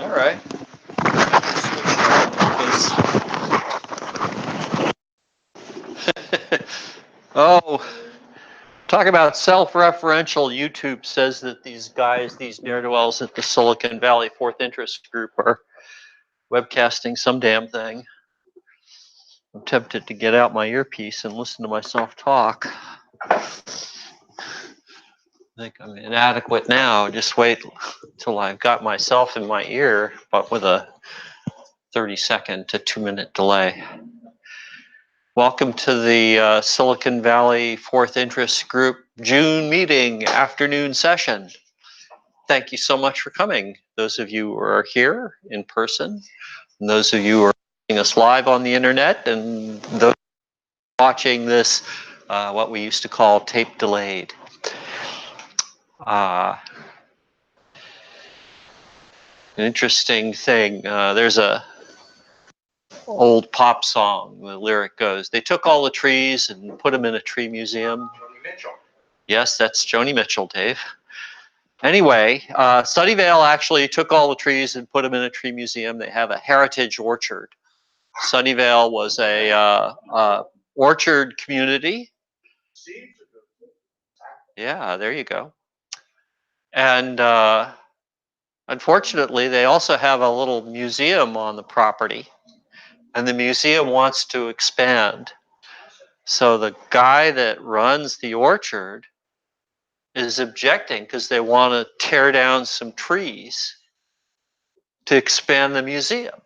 All right. Oh, talk about self-referential. YouTube says that these guys, these ne'er-do-wells at the Silicon Valley Fourth Interest Group are webcasting some damn thing. I'm tempted to get out my earpiece and listen to myself talk. I think I'm inadequate now. Just wait till I've got myself in my ear, but with a 30-second to 2-minute delay. Welcome to the Silicon Valley Fourth Interest Group June meeting afternoon session. Thank you so much for coming. Those of you who are here in person, and those of you who are watching us live on the internet, and those watching this, what we used to call tape delayed. An interesting thing, there's a old pop song. The lyric goes, they took all the trees and put them in a tree museum. Joni Mitchell. Yes, that's Joni Mitchell, Dave. Anyway, Sunnyvale actually took all the trees and put them in a tree museum. They have a heritage orchard. Sunnyvale was a orchard community. Yeah, there you go. And unfortunately, they also have a little museum on the property. And the museum wants to expand. So the guy that runs the orchard is objecting because they want to tear down some trees to expand the museum.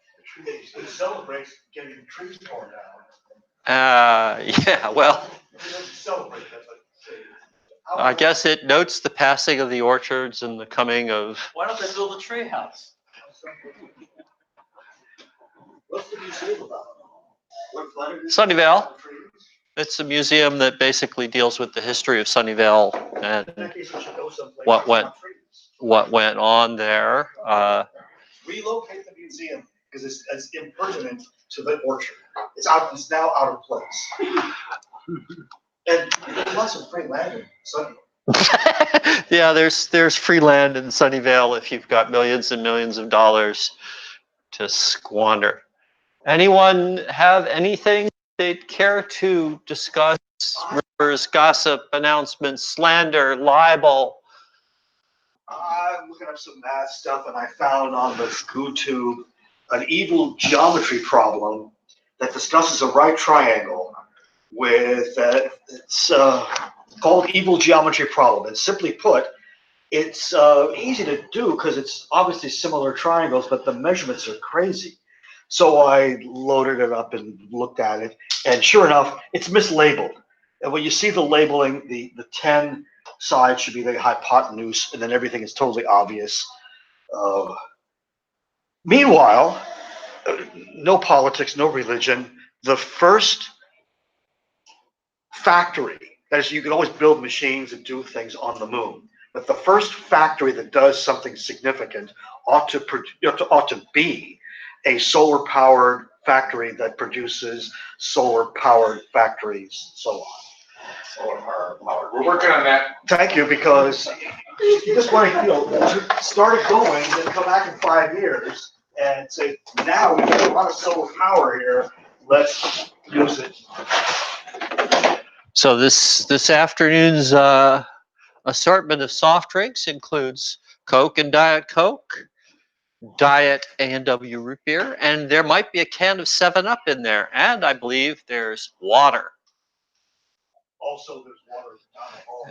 It celebrates getting trees torn down. Yeah, well, It doesn't celebrate that, but I guess it notes the passing of the orchards and the coming of... Why don't they build a tree house? what's the museum about? What planet is Sunnyvale. It's a museum that basically deals with the history of Sunnyvale and In that case, we should go someplace what where it's what went on there. not trees. Relocate the museum because it's impertinent to the orchard. It's now out of place. And there's lots of free land in Sunnyvale. Yeah, there's free land in Sunnyvale if you've got millions and millions of dollars to squander. Anyone have anything they'd care to discuss? Rumors, gossip, announcements, slander, libel. I'm looking up some math stuff, and I found on the GoTube an evil geometry problem that discusses a right triangle with it's called evil geometry problem. And simply put, it's easy to do because it's obviously similar triangles, but the measurements are crazy. So I loaded it up and looked at it, and sure enough, it's mislabeled. And when you see the labeling, the 10 sides should be the hypotenuse, and then everything is totally obvious. Meanwhile, no politics, no religion. The first factory, that is, you can always build machines and do things on the moon, but the first factory that does something significant ought to be a solar-powered factory that produces solar-powered factories, so on. Solar-powered. We're working on that. Thank you, because you just want to, start it going, then come back in 5 years and say, now we have a lot of solar power here, let's use it. So this afternoon's assortment of soft drinks includes Coke and Diet Coke, Diet A&W root beer, and there might be a can of 7-Up in there, and I believe there's water. Also, there's water down the hall.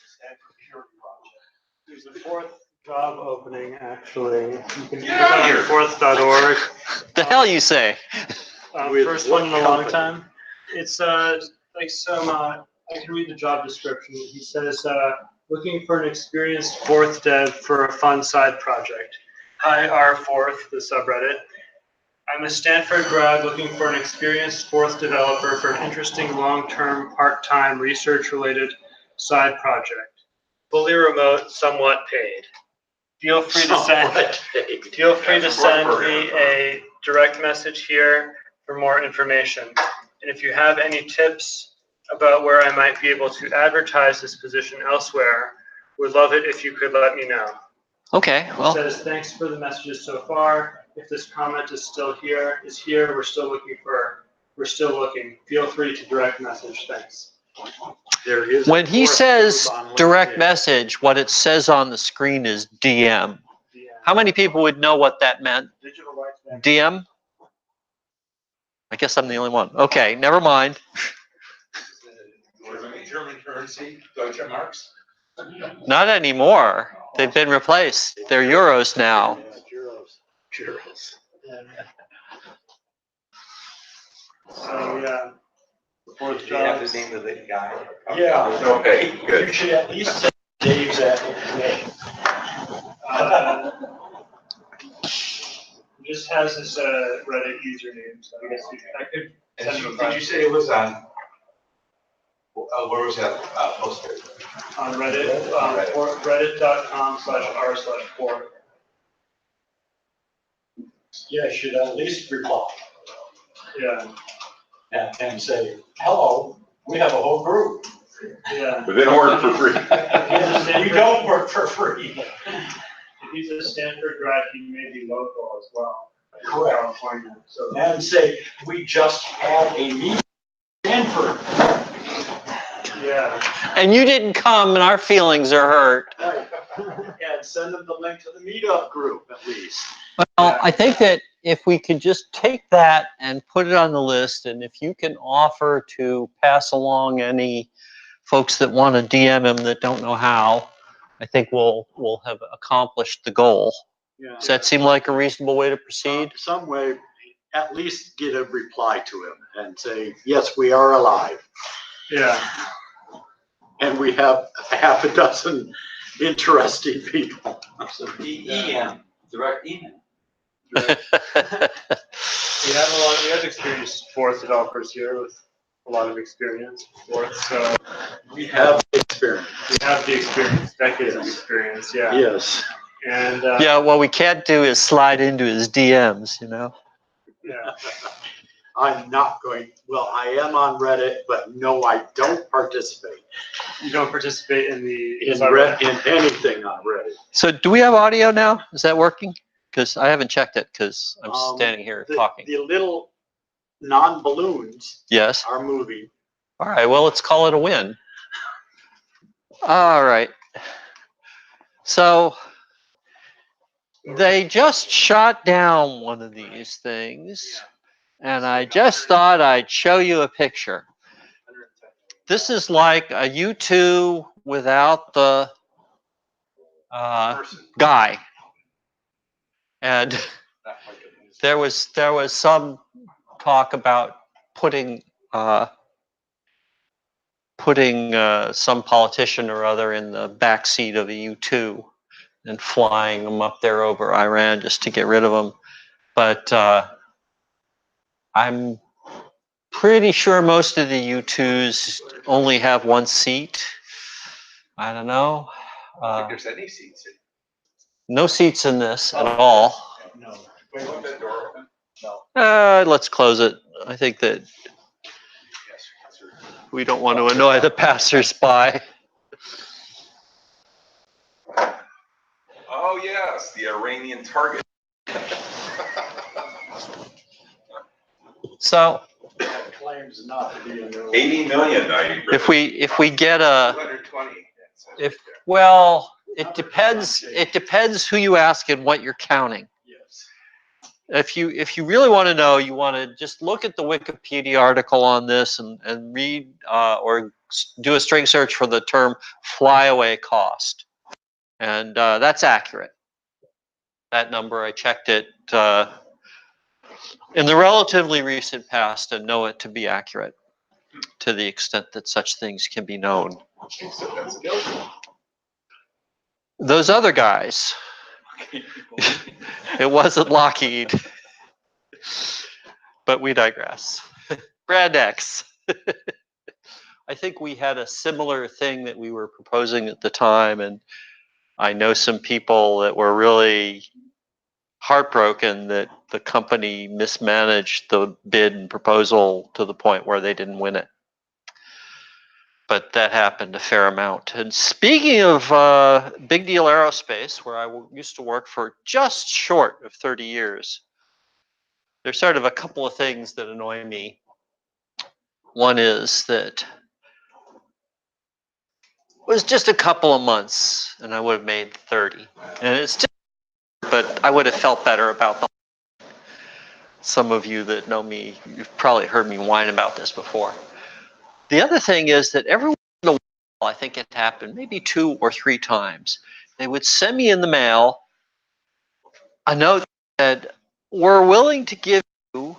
Stanford Purity Project. There's a fourth job opening, actually. You can check out fourth.org. The hell you say? First one in a long time. It's like some, I can read the job description. He says, looking for an experienced fourth dev for a fun side project. Hi, R4th, the subreddit. I'm a Stanford grad looking for an experienced fourth developer for an interesting long-term, part-time, research-related side project. Fully remote, somewhat paid. Feel free to send me a direct message here for more information. And if you have any tips about where I might be able to advertise this position elsewhere, would love it if you could let me know. Okay, It well, says, thanks for the messages so far. If this comment is still here, we're still looking. Feel free to direct message. Thanks. There is. when he says direct LinkedIn. message, what it says on the screen is DM. Yeah. How many people would know what that meant? Digital rights management. DM? I guess I'm the only one. Okay, never mind. German currency, Deutsche Marks. Not anymore. They've been replaced. They're euros now. Euros. So, yeah. Fourth Do you have job. the name of the guy? Yeah. Okay, good. You should at least say Dave's name. Just has this Reddit username, so I guess I could And send him a did you private say it was on, where was that posted? on Reddit, or reddit.com/r/4. Yeah, should at least reply Yeah, and say, hello, we have a whole group. yeah. But they don't work for free. We don't work for free. If he's a Stanford grad, he may be local as well. Correct. California, so. And say, we just had a meeting in Stanford. Yeah. And you didn't come and our feelings are hurt. Right. And send them the link to the meetup group at least. Well, I think that if we could just take that and put it on the list, and if you can offer to pass along any folks that want to DM him that don't know how, I think we'll have accomplished the goal. Yeah. Does that seem like a reasonable way to proceed? Some way, at least get a reply to him and say, yes, we are alive. Yeah. And we have half a dozen interesting people. So EM, direct email. We have experienced fourth developers here with a lot of experience. Fourth, so We have experience. we have the experience, decades of experience, yeah. Yes. And Yeah, what we can't do is slide into his DMs, you know? yeah. I'm not going, well, I am on Reddit, but no, I don't participate You don't participate in the in anything on Reddit. So do we have audio now? Is that working? Because I haven't checked it because I'm standing here talking. The little non-balloons Yes. are moving. All right, well, let's call it a win. All right. So they just shot down one of these things, and I just thought I'd show you a picture. This is like a U2 without the guy. And there was some talk about putting some politician or other in the back seat of a U2 and flying them up there over Iran just to get rid of them. But I'm pretty sure most of the U2s only have one seat. I don't know. I don't think there's any seats in. No seats in this at all. No. Wait, won't that door open? Let's close it. I think that Yes, sir. we don't want to annoy the passersby. Oh, yes, the Iranian target. So That claims not to be a new. 80 million. if we get a 220. well, it depends who you ask and what you're counting. Yes. If you really want to know, you want to just look at the Wikipedia article on this and read or do a string search for the term flyaway cost, and that's accurate. That number, I checked it in the relatively recent past and know it to be accurate to the extent that such things can be known. So that's guilty. Those other guys, it wasn't Lockheed, but we digress. Brand X. I think we had a similar thing that we were proposing at the time, and I know some people that were really heartbroken that the company mismanaged the bid and proposal to the point where they didn't win it. but that happened a fair amount. And speaking of Big Deal Aerospace, where I used to work for just short of 30 years, there's sort of a couple of things that annoy me. One is that it was just a couple of months and I would have made 30. And it's just, but I would have felt better about the. Some of you that know me, you've probably heard me whine about this before. The other thing is that every once in a while, I think it happened maybe 2 or 3 times, they would send me in the mail a note that said, we're willing to give you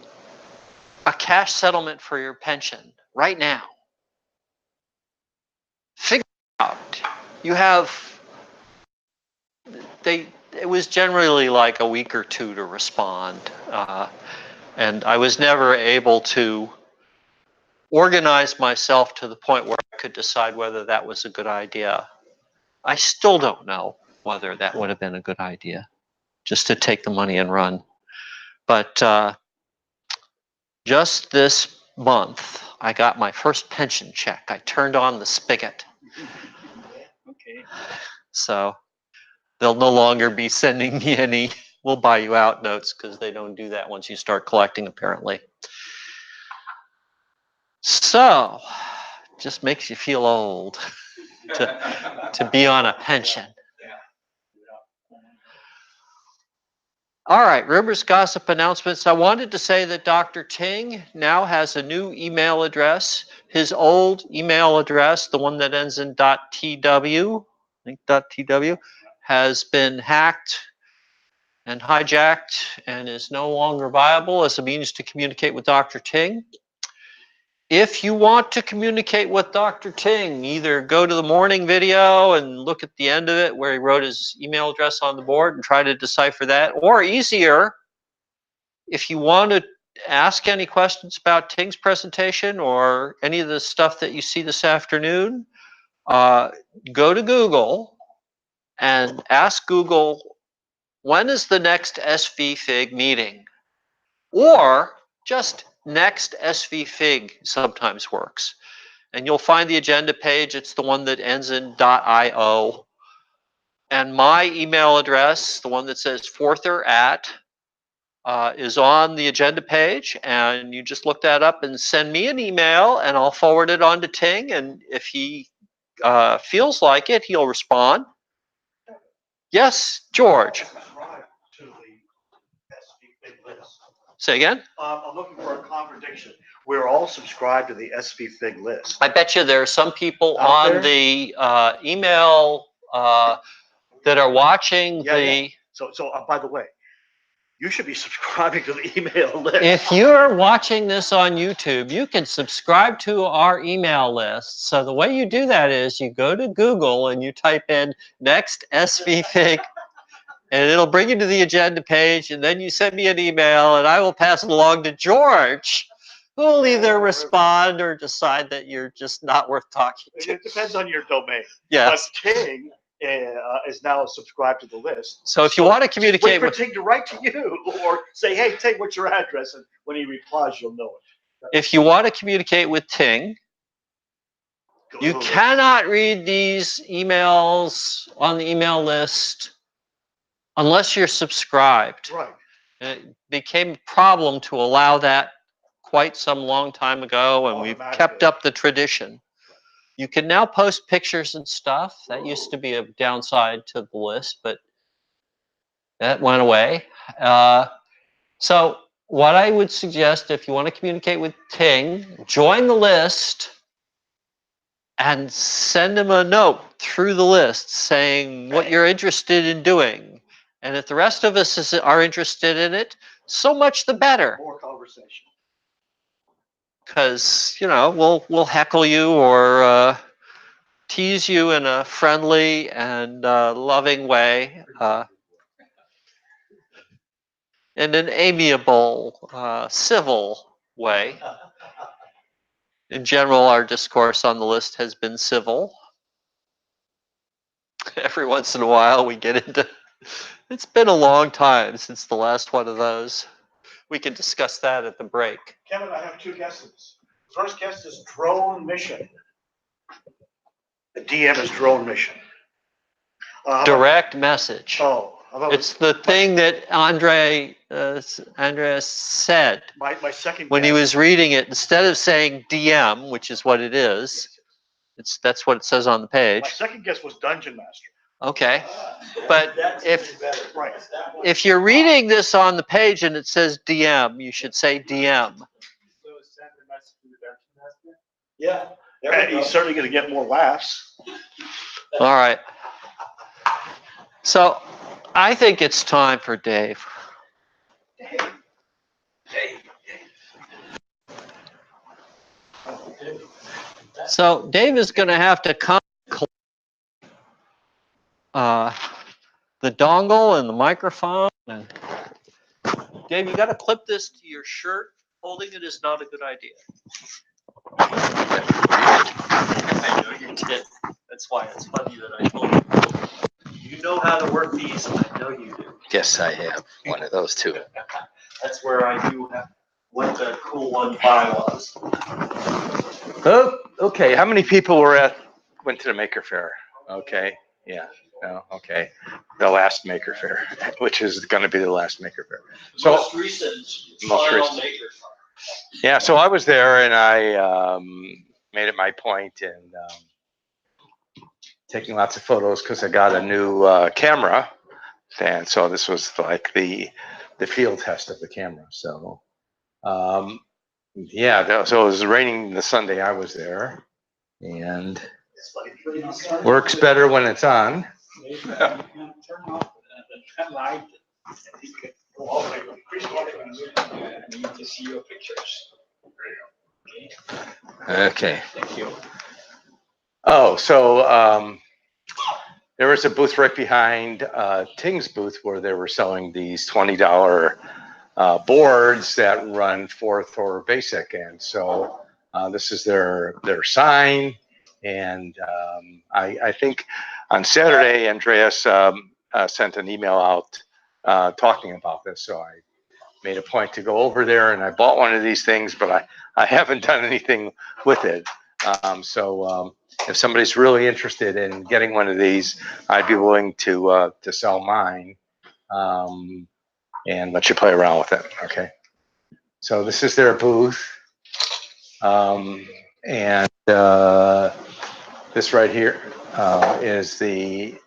a cash settlement for your pension right now. Figure it out. You have, it was generally like a week or 2 to respond. And I was never able to organize myself to the point where I could decide whether that was a good idea. I still don't know whether that would have been a good idea, just to take the money and run. But just this month, I got my first pension check. I turned on the spigot. Okay. So they'll no longer be sending me any "we'll buy you out" notes, because they don't do that once you start collecting, apparently. So just makes you feel old to be on a pension. All right, rumors, gossip, announcements. I wanted to say that Dr. Ting now has a new email address. His old email address, the one that ends in .tw, I think .tw, has been hacked and hijacked and is no longer viable as a means to communicate with Dr. Ting. If you want to communicate with Dr. Ting, either go to the morning video and look at the end of it where he wrote his email address on the board and try to decipher that, or easier, if you want to ask any questions about Ting's presentation or any of the stuff that you see this afternoon, go to Google and ask Google, when is the next SVFIG meeting? Or just next SVFIG sometimes works. And you'll find the agenda page. It's the one that ends in .io. And my email address, the one that says Forther at, is on the agenda page. And you just look that up and send me an email, and I'll forward it on to Ting. And if he feels like it, he'll respond. Yes, George. Say again? I'm looking for a contradiction. We're all subscribed to the SVFIG list. I bet you there are some people Out on there? the email that are watching Yeah, the. yeah. So by the way, you should be subscribing to the email list. If you're watching this on YouTube, you can subscribe to our email list. So the way you do that is you go to Google and you type in next SVFIG, and it'll bring you to the agenda page, and then you send me an email, and I will pass it along to George, who will either respond or decide that you're just not worth talking to. It depends on your domain. Yes. But Ting is now subscribed to the list. So if you want to communicate wait for with, Ting to write to you, or say, "Hey, Ting, what's your address?" And when he replies, you'll know it. if you want to communicate with Ting, Go to you the list. cannot read these emails on the email list unless you're subscribed. Right. And it became a problem to allow that quite some long time ago, and we've kept up the tradition. You can now post pictures and stuff. That used to be a downside to the list, but that went away. So what I would suggest, if you want to communicate with Ting, join the list and send him a note through the list saying what you're interested in doing. And if the rest of us are interested in it, so much the better. More conversation. Because, you know, we'll heckle you or tease you in a friendly and loving way, in an amiable, civil way. In general, our discourse on the list has been civil. Every once in a while, we get into. It's been a long time since the last one of those. We can discuss that at the break. Kevin, I have 2 guesses. First guess is drone mission. The DM is drone mission. Direct message. Oh, how about It's the thing that Andreas said my second when he guess. was reading it. Instead of saying DM, which is what it is, that's what it says on the My page. second guess was Dungeon Master. Okay, but if Right. if you're reading this on the page and it says DM, you should say DM. So send a message to the Dungeon Master? Yeah. And he's certainly going to get more laughs. All right. So I think it's time for Dave. So Dave is going to have to come the dongle and the microphone. And Dave, you got to clip this to your shirt. Holding it is not a good idea. I know you did. That's why it's funny that I told you. You know how to work these, and I know you do. Yes, I have one of those too. That's where I knew what the cool 1.5 was. Oh, okay. How many people went to the Maker Faire? Okay. Yeah. No. Okay. The last Maker Faire, which is going to be the last Maker Faire. So Most recent. Maker. yeah. So I was there and I made it my point and taking lots of photos because I got a new camera. And so this was like the field test of the camera. So yeah, so it was raining the Sunday I was there, and works better when it's on. Okay. Thank you. Oh, so there was a booth right behind Ting's booth where they were selling these $20 boards that run fourth or basic, and so this is their sign. And I think on Saturday, Andreas sent an email out talking about this. So I made a point to go over there, and I bought one of these things, but I haven't done anything with it. If somebody's really interested in getting one of these, I'd be willing to sell mine and let you play around with it. Okay. So this is their booth, and this right here is the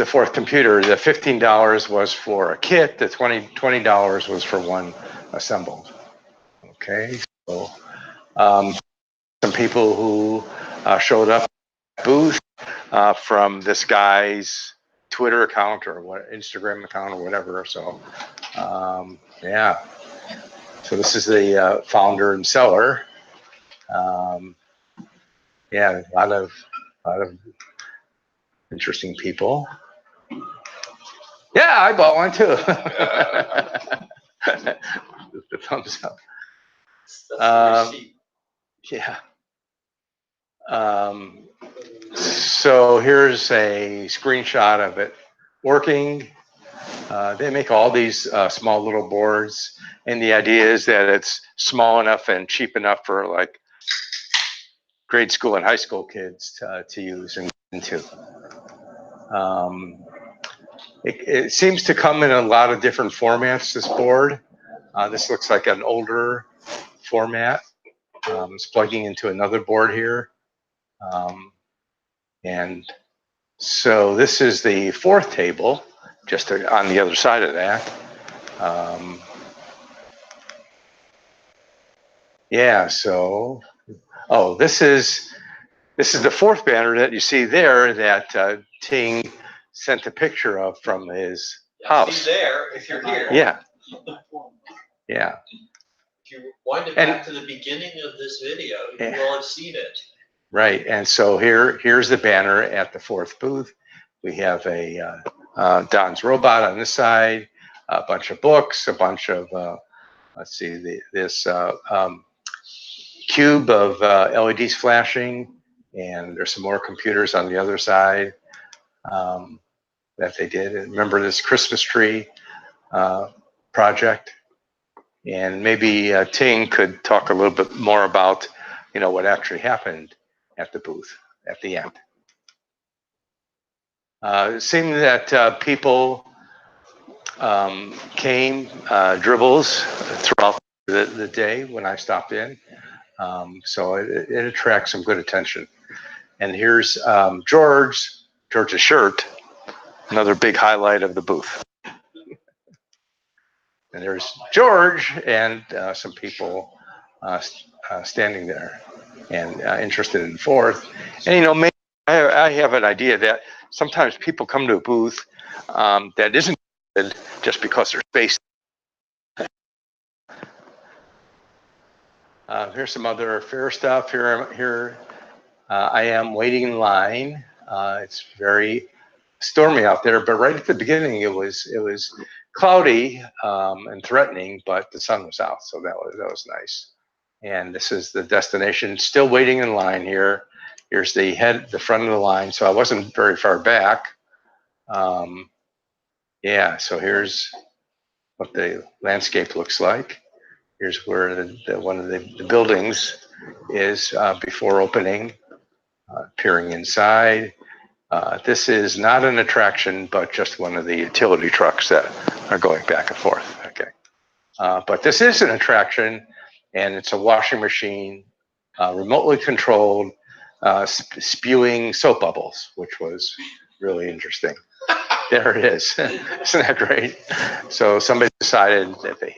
fourth computer. The $15 was for a kit. The $20 was for one assembled. Okay, so some people who showed up at the booth from this guy's Twitter account or Instagram account or whatever. So yeah. So this is the founder and seller. Yeah, a lot of interesting people. Yeah, I bought one too. The thumbs up. Yeah. So here's a screenshot of it working. They make all these small little boards, and the idea is that it's small enough and cheap enough for like grade school and high school kids to use and into. It seems to come in a lot of different formats, this board. This looks like an older format. It's plugging into another board here. And so this is the fourth table, just on the other side of that. Yeah, so, oh, this is the fourth banner that you see there that Ting sent a picture of from his house. See there, if you're here. Yeah. Yeah. If you wind it back to the beginning of this video, you will have seen it. Right, and so here's the banner at the fourth booth. We have a Don's Robot on this side, a bunch of books, a bunch of let's see, this cube of LEDs flashing, and there's some more computers on the other side that they did. And remember this Christmas tree project? And maybe Ting could talk a little bit more about, what actually happened at the booth at the end. It seemed that people came, dribbles throughout the day when I stopped in. So it attracts some good attention. And here's George's shirt, another big highlight of the booth. And there's George and some people standing there and interested in fourth. And maybe I have an idea that sometimes people come to a booth that isn't good just because there's space. Here's some other fair stuff. Here I am waiting in line. It's very stormy out there, but right at the beginning it was cloudy and threatening, but the sun was out, so that was nice. And this is the destination. Still waiting in line here. Here's the front of the line. So I wasn't very far back. Yeah. So here's what the landscape looks like. Here's where one of the buildings is before opening. Peering inside. This is not an attraction, but just one of the utility trucks that are going back and forth. Okay. But this is an attraction, and it's a washing machine, remotely controlled, spewing soap bubbles, which was really interesting. There it is. Isn't that great? So somebody decided that they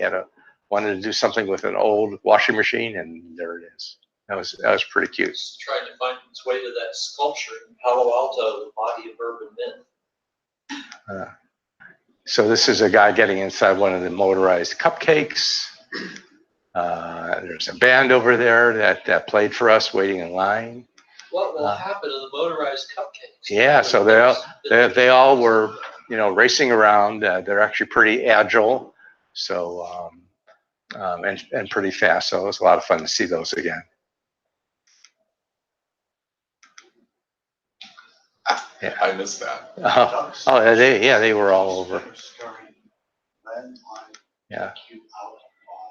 wanted to do something with an old washing machine, and there it is. That was pretty cute. It's trying to find its way to that sculpture in Palo Alto, the body of urban myth. So this is a guy getting inside one of the motorized cupcakes. There's a band over there that played for us, waiting in line. What will happen to the motorized cupcakes? Yeah, so they all were, racing around. They're actually pretty agile, so and pretty fast. So it was a lot of fun to see those again. Yeah. I missed that. They were all over. Yeah.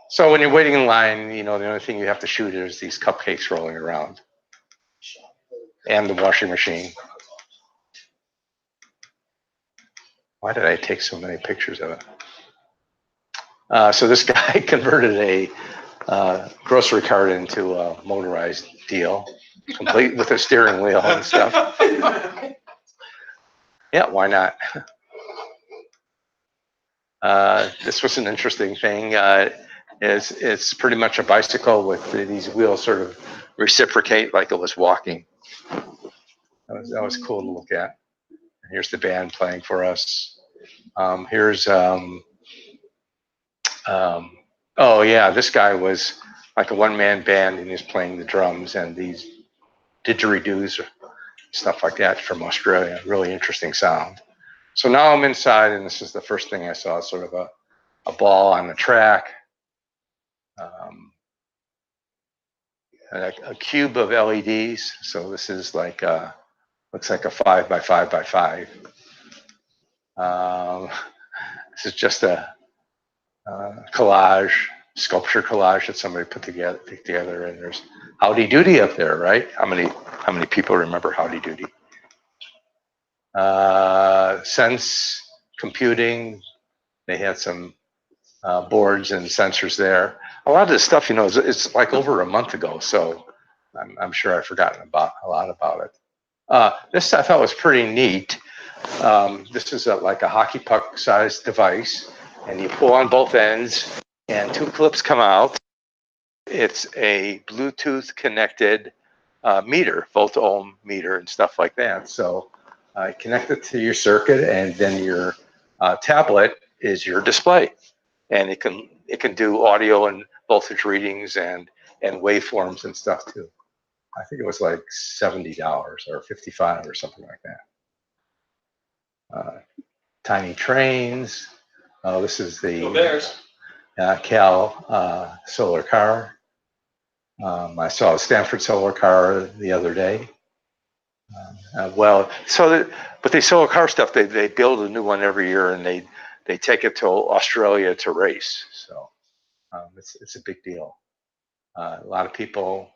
So when you're waiting in line, the only thing you have to shoot is these cupcakes rolling around, and the washing machine. Why did I take so many pictures of it? So this guy converted a grocery cart into a motorized deal, complete with a steering wheel and stuff. Yeah, why not? This was an interesting thing. It's pretty much a bicycle with these wheels sort of reciprocate like it was walking. That was cool to look at. Here's the band playing for us. Here's this guy was like a one-man band, and he's playing the drums and these didgeridoos, stuff like that from Australia. Really interesting sound. So now I'm inside, and this is the first thing I saw, sort of a ball on the track, and a cube of LEDs. So this is like looks like a 5x5x5. This is just a sculpture collage that somebody put together, and there's Howdy Doody up there, right? How many people remember Howdy Doody? Sense computing. They had some boards and sensors there. A lot of this stuff, it's like over a month ago, so I'm sure I've forgotten a lot about it. This I thought was pretty neat. This is like a hockey puck sized device, and you pull on both ends, and two clips come out. It's a Bluetooth connected meter, volt ohm meter, and stuff like that. So connect it to your circuit, and then your tablet is your display, and it can do audio and voltage readings and waveforms and stuff too. I think it was like $70 or $55 or something like that. Tiny trains. Oh, this is the Cal solar car. I saw a Stanford solar car the other day. But the solar car stuff, they build a new one every year, and they take it to Australia to race. So It's a big deal. A lot of people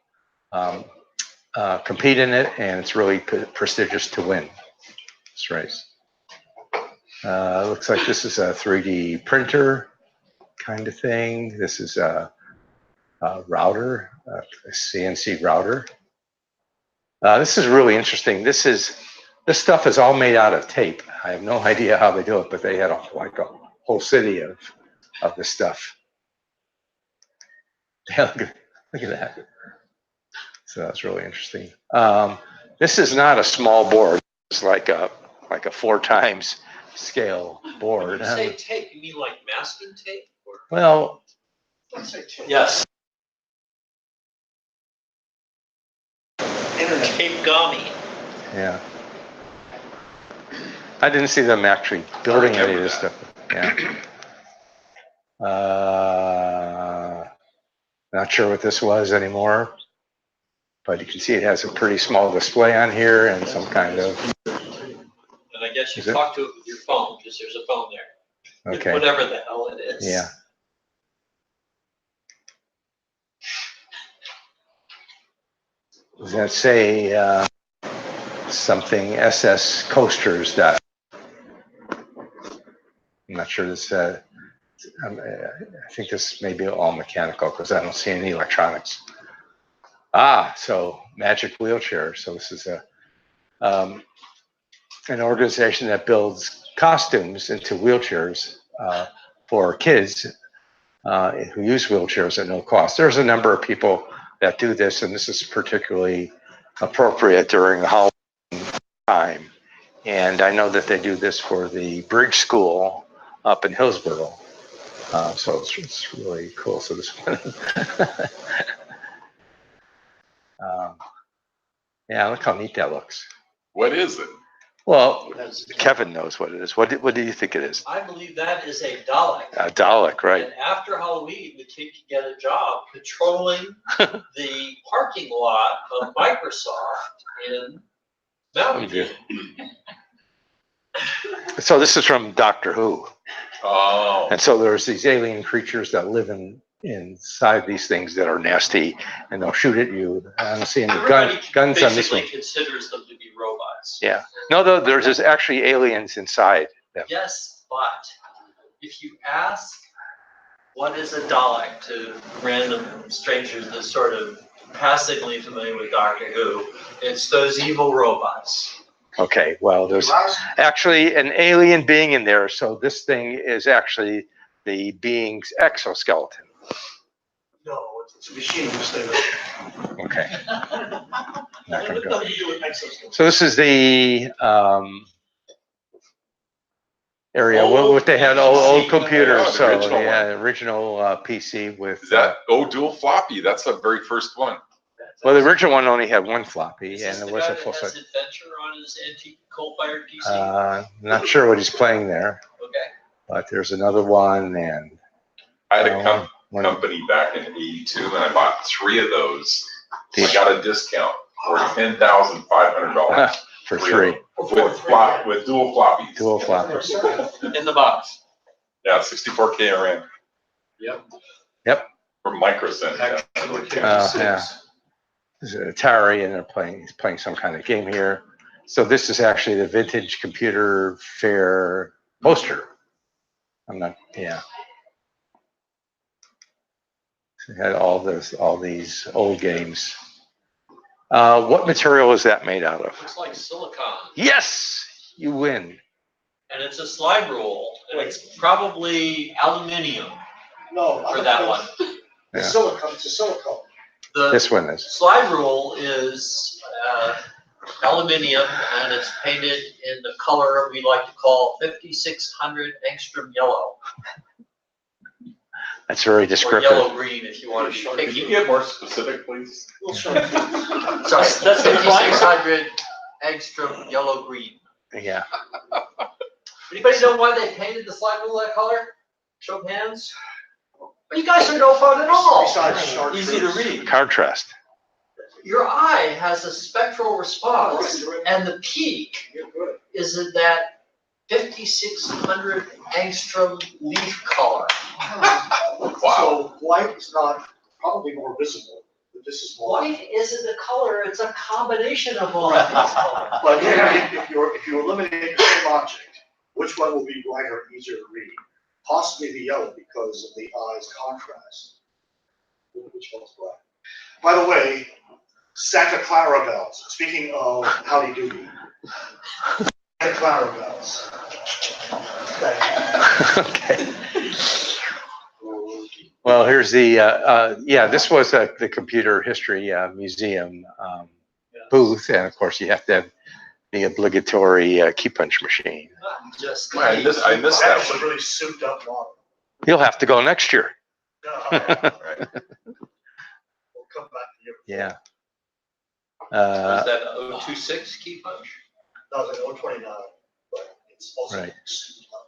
compete in it, and it's really prestigious to win this race. Looks like this is a 3D printer kind of thing. This is a router, a CNC router. This is really interesting. This stuff is all made out of tape. I have no idea how they do it, but they had like a whole city of this stuff. Yeah, look at that. So that's really interesting. This is not a small board. It's like a 4 times scale board. When you say tape, you mean like masking tape? Or? Well, Let's say tape. Yes. Internet. Tape gummy. yeah. I didn't see them actually building any of this stuff. Yeah. Not sure what this was anymore, but you can see it has a pretty small display on here and some kind of. And I guess you talk to it with your phone because there's a phone there. Okay. Whatever the hell it is. Yeah. Does that say something SS coasters that? I'm not sure this. I think this may be all mechanical because I don't see any electronics. So Magic Wheelchair. So this is an organization that builds costumes into wheelchairs for kids who use wheelchairs at no cost. There's a number of people that do this, and this is particularly appropriate during the Halloween time. And I know that they do this for the Bridge School up in Hillsboro. So it's really cool. So this one, yeah, look how neat that looks. What is it? Well, Kevin knows what it is. What do you think it is? I believe that is a Dalek. A Dalek, right? And after Halloween, the kid can get a job patrolling the parking lot of Microsoft in Mountain View. So this is from Doctor Who. Oh. And so there's these alien creatures that live inside these things that are nasty, and they'll shoot at you. I don't see any guns on this one. Basically considers them to be robots. Yeah. No, though, there's actually aliens inside them. Yes, but if you ask what is a Dalek to random strangers that sort of passively familiar with Doctor Who, it's those evil robots. Okay, well, there's actually an alien being in there, so this thing is actually the being's exoskeleton. No, it's a machine to stay there. Okay. Not gonna go. Nothing to do with exoskeleton. So this is the area what they had old computers. So original yeah, original PC with. Is that dual floppy? That's the very first one. Well, the original one only had 1 floppy, Is and this it the wasn't guy full that has size. Adventure on his antique coal-fired PC? Not sure what he's playing there, Okay. but there's another one, and I had a one- company back in '82, and I bought 3 of those. I got a discount for $10,500 for 3 with dual floppies. dual floppies. In the box. Yeah, 64K RAM Yep. from Microsync. Yeah. This is an Atari, and he's playing some kind of game here. So this is actually the Vintage Computer Fair poster. Yeah. So it had all these old games. What material is that made out of? Looks like silicon. Yes, you win. And it's a slide rule, and it's probably aluminium No, for that one. Yeah. It's a silicone. The This one is. slide rule is aluminium, and it's painted in the color we like to call 5600 angstrom yellow. That's very Or descriptive. yellow-green, if you want to be Can picky. you get more specific, please? We'll show you. So that's 5600 angstrom yellow-green. Yeah. Anybody know why they painted the slide rule that color? Show of hands. Well, you guys are no fun at all. Besides chartreuse. Easy to read. Contrast. Your eye has a spectral response, Right, and the peak You're good. is in that 5600 angstrom leaf color. Wow. So white is not probably more visible, but this is more. White isn't a color, it's a combination of all of these colors. But if you eliminate the same object, which one will be brighter and easier to read? Possibly the yellow because of the eye's contrast. Which one's black? By the way, Santa Clara bells. Speaking of howdy doody. Santa Clara bells. Okay. Well, here's the, yeah, this was the Computer History Museum booth. And of course, you have to have the obligatory key punch machine. Just. I missed that That's a one. really souped up model. You'll have to go next year. We'll Right. come back to you. Yeah. Was that 026 key punch? That was an 029, but it's also Right. souped up.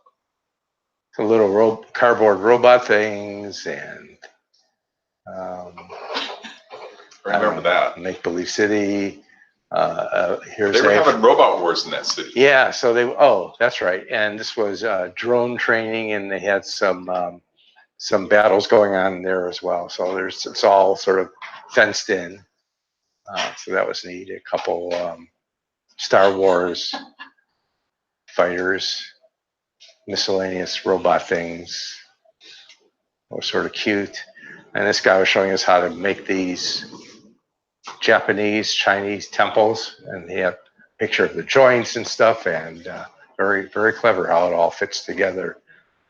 The little cardboard robot things and I remember that. Make Believe City. Here's They were having robot wars in that city. yeah, so that's right. And this was drone training, and they had some battles going on there as well. So it's all sort of fenced in. So that was neat. A couple Star Wars fighters, miscellaneous robot things. That was sort of cute. And this guy was showing us how to make these Japanese, Chinese temples, and he had a picture of the joints and stuff, and very, very clever how it all fits together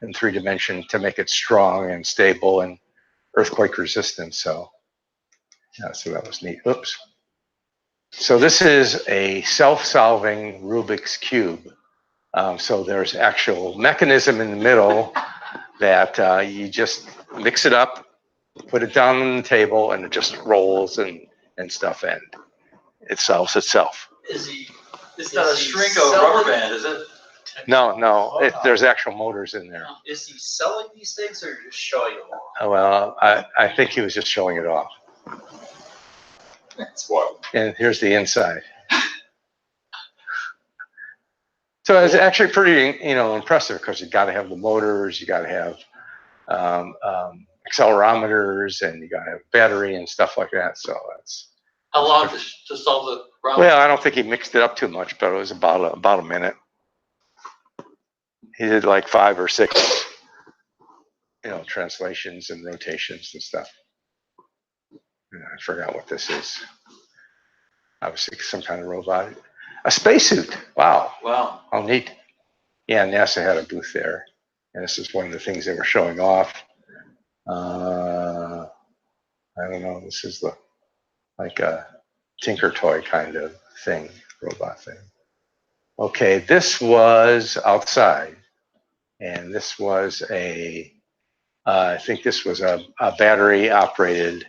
in 3D to make it strong and stable and earthquake resistant. So, yeah, so that was neat. Oops. So this is a self-solving Rubik's Cube. So there's actual mechanism in the middle that you just mix it up, put it down on the table, and it just rolls and stuff, and it solves itself. It's not a shrink of a rubber band, is it? No, there's actual motors in there. Is he selling these things or just showing them off? Well, I think he was just showing it off. That's wild. And here's the inside. So it's actually pretty, impressive because you got to have the motors, you got to have accelerometers, and you got to have battery and stuff like that. So that's. How long to solve the problem? Well, I don't think he mixed it up too much, but it was about a minute. He did like 5 or 6, translations and rotations and stuff. And I forgot what this is. Obviously, some kind of robot. A spacesuit. Wow. Wow. How neat. Yeah, NASA had a booth there. And this is one of the things they were showing off. I don't know. This is like a Tinker Toy kind of thing, robot thing. Okay, this was outside. And this was I think this was a battery operated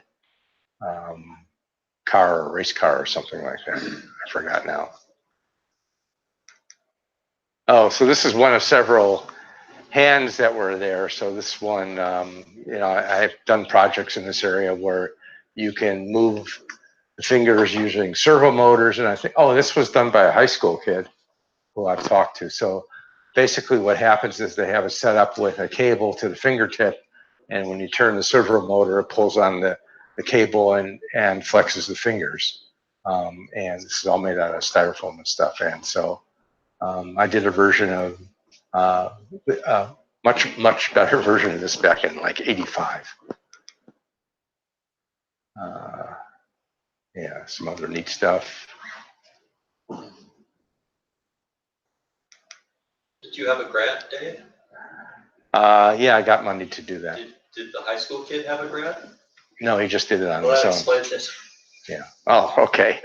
car or race car or something like that. I forgot now. Oh, so this is one of several hands that were there. So this one, I've done projects in this area where you can move the fingers using servo motors. And I think, this was done by a high school kid who I've talked to. So basically what happens is they have it set up with a cable to the fingertip. And when you turn the servo motor, it pulls on the cable and flexes the fingers. And this is all made out of styrofoam and stuff. And so I did a version of much better version of this back in like '85. Yeah, some other neat stuff. Did you have a grant, Dave? Yeah, I got money to do that. Did the high school kid have a grant? No, he just did it on Well, his that own. explains it. Yeah. Oh, okay.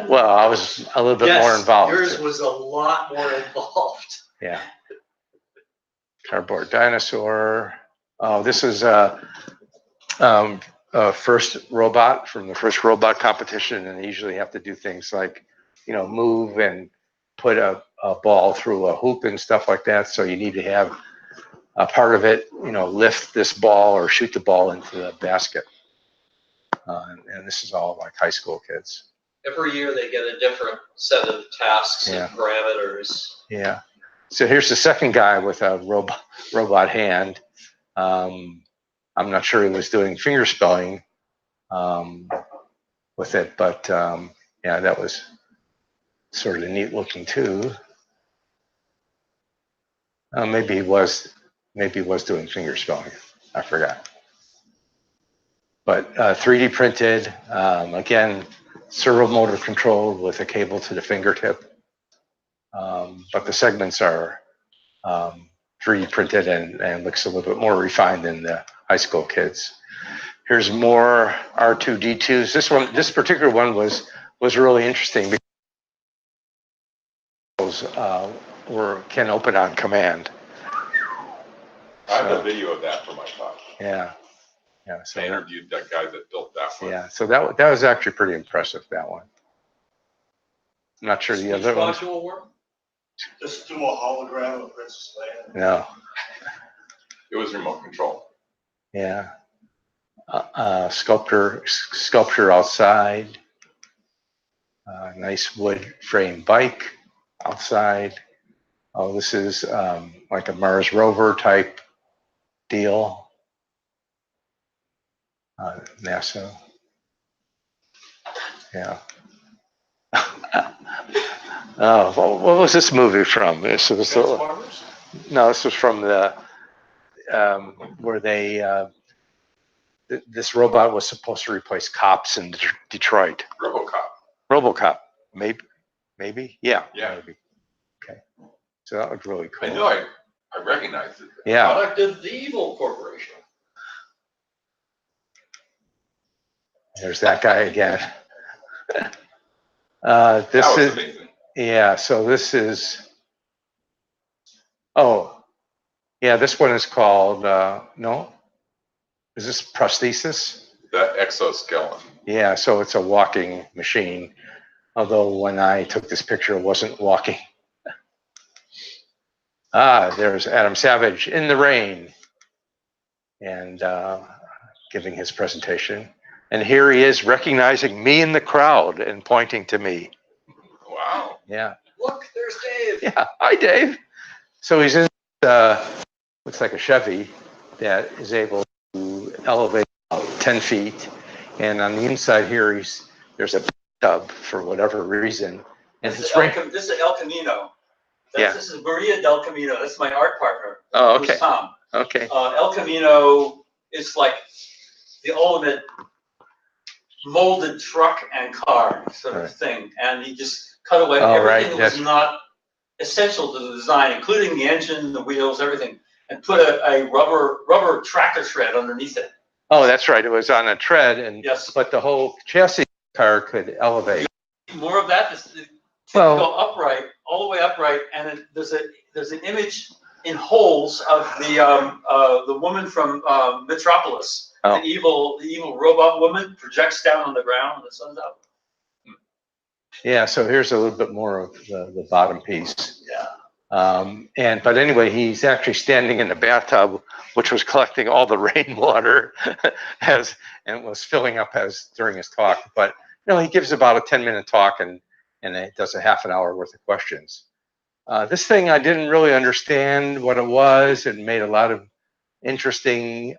Well, I was a little bit more involved. Yours was a lot more involved. Yeah. Cardboard dinosaur. Oh, this is first robot from the first robot competition, and they usually have to do things like, move and put a ball through a hoop and stuff like that. So you need to have a part of it, lift this ball or shoot the ball into the basket. And this is all like high school kids. Every year they get a different set of tasks Yeah. and parameters. Yeah. So here's the second guy with a robot hand. I'm not sure he was doing finger spelling with it, but yeah, that was sort of neat looking too. Maybe he was doing finger spelling. I forgot. But 3D printed, again, servo motor controlled with a cable to the fingertip. But the segments are 3D printed and looks a little bit more refined than the high school kids. Here's more R2D2s. This particular one was really interesting because can open on command. I have a video of that for my talk. Yeah. Yeah. So I interviewed that guy that built that one. yeah. So that was actually pretty impressive. That one. I'm not sure the other ones. Just do a hologram of Princess Leia. No. It was remote control. Yeah. Sculpture outside. Nice wood frame bike outside. Oh, this is like a Mars rover type deal. NASA. Yeah. Oh, what was this movie from? This was no, this was from the where they this robot was supposed to replace cops in Detroit. RoboCop, maybe, yeah, maybe. Okay, so that looked really cool. I know, I recognized it. Yeah. Product of the evil corporation. There's that guy again. This That was is amazing. yeah. So this is. Oh, yeah. This one is called no. Is this prosthesis? The exoskeleton. Yeah. So it's a walking machine. Although when I took this picture, it wasn't walking. There's Adam Savage in the rain, and giving his presentation. And here he is recognizing me in the crowd and pointing to me. Wow. Yeah. Look, there's Dave. Yeah. Hi, Dave. So he's in looks like a Chevy that is able to elevate about 10 feet. And on the inside here, there's a tub for whatever reason. And This is El Camino. Yeah. This is Maria Del Camino. That's my art partner. Oh, okay. Who's Tom. Okay. El Camino is like the ultimate molded truck and car sort of thing. And he just cut away everything that was not essential to the design, including the engine, the wheels, everything, and put a rubber tractor tread underneath it. Oh, that's right. It was on a tread, and yes, but the whole chassis car could elevate. More of that. Go upright, all the way upright, and then there's an image in holes of the woman from Metropolis. Oh. The evil robot woman projects down on the ground and the sun's out. Yeah, so here's a little bit more of the bottom piece. Yeah. But anyway, he's actually standing in the bathtub, which was collecting all the rainwater and was filling up during his talk. But he gives about a 10-minute talk and it does a half an hour worth of questions. This thing, I didn't really understand what it was. It made a lot of interesting,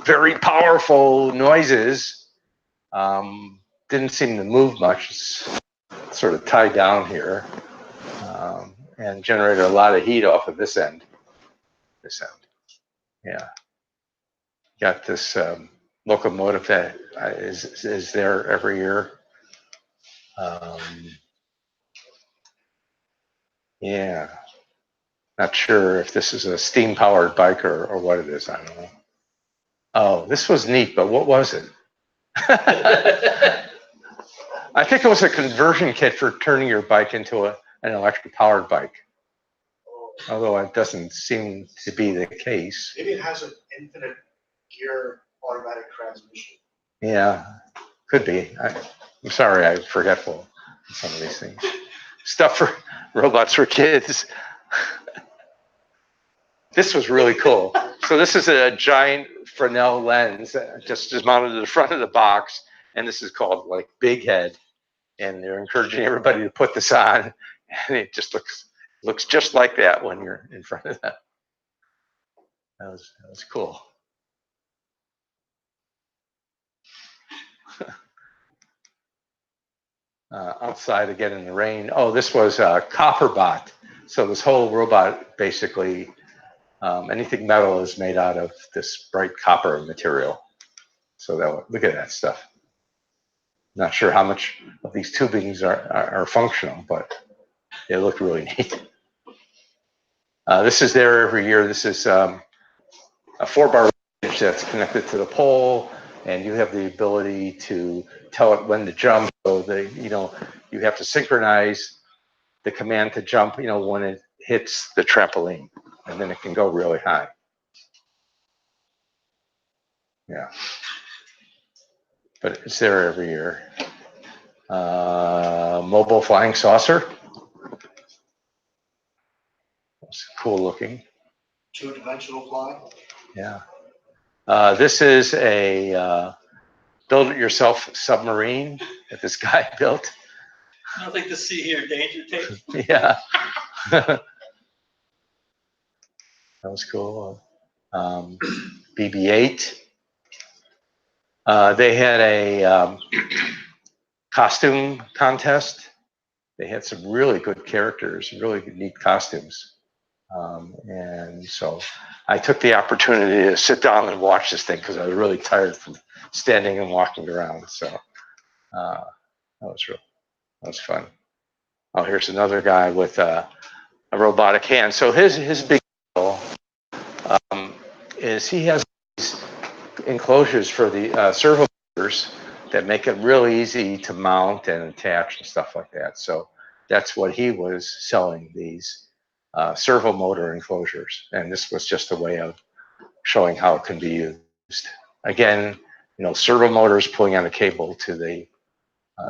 very powerful noises. Didn't seem to move much. It's sort of tied down here, and generated a lot of heat off of this end. Yeah. Got this locomotive that is there every year. Yeah. Not sure if this is a steam-powered bike or what it is. I don't know. Oh, this was neat, but what was it? I think it was a conversion kit for turning your bike into an electric-powered bike. Although it doesn't seem to be the case. Maybe it has an infinite gear automatic transmission. Yeah, could be. I'm sorry, I'm forgetful of some of these things. Stuff for robots for kids. This was really cool. So this is a giant Fresnel lens just mounted to the front of the box, and this is called like Big Head, and they're encouraging everybody to put this on, and it just looks just like that when you're in front of that. That was cool. outside again in the rain. Oh, this was a Copperbot. So this whole robot, basically, anything metal is made out of this bright copper material. So look at that stuff. Not sure how much of these tubings are functional, but they look really neat. This is there every year. This is a 4-bar range that's connected to the pole, and you have the ability to tell it when to jump. So you have to synchronize the command to jump, when it hits the trampoline, and then it can go really high. Yeah. But it's there every year. Mobile flying saucer. It's cool looking. 2-dimensional flying. Yeah. This is a build-it-yourself submarine that this guy built. Nothing to see here, danger tape. Yeah. That was cool. BB-8. They had a costume contest. They had some really good characters, really neat costumes. And so I took the opportunity to sit down and watch this thing because I was really tired from standing and walking around. So that was fun. Oh, here's another guy with a robotic hand. So his big deal is he has these enclosures for the servo motors that make it really easy to mount and attach and stuff like that. So that's what he was selling, these servo motor enclosures. And this was just a way of showing how it can be used. Again, servo motors pulling on a cable to the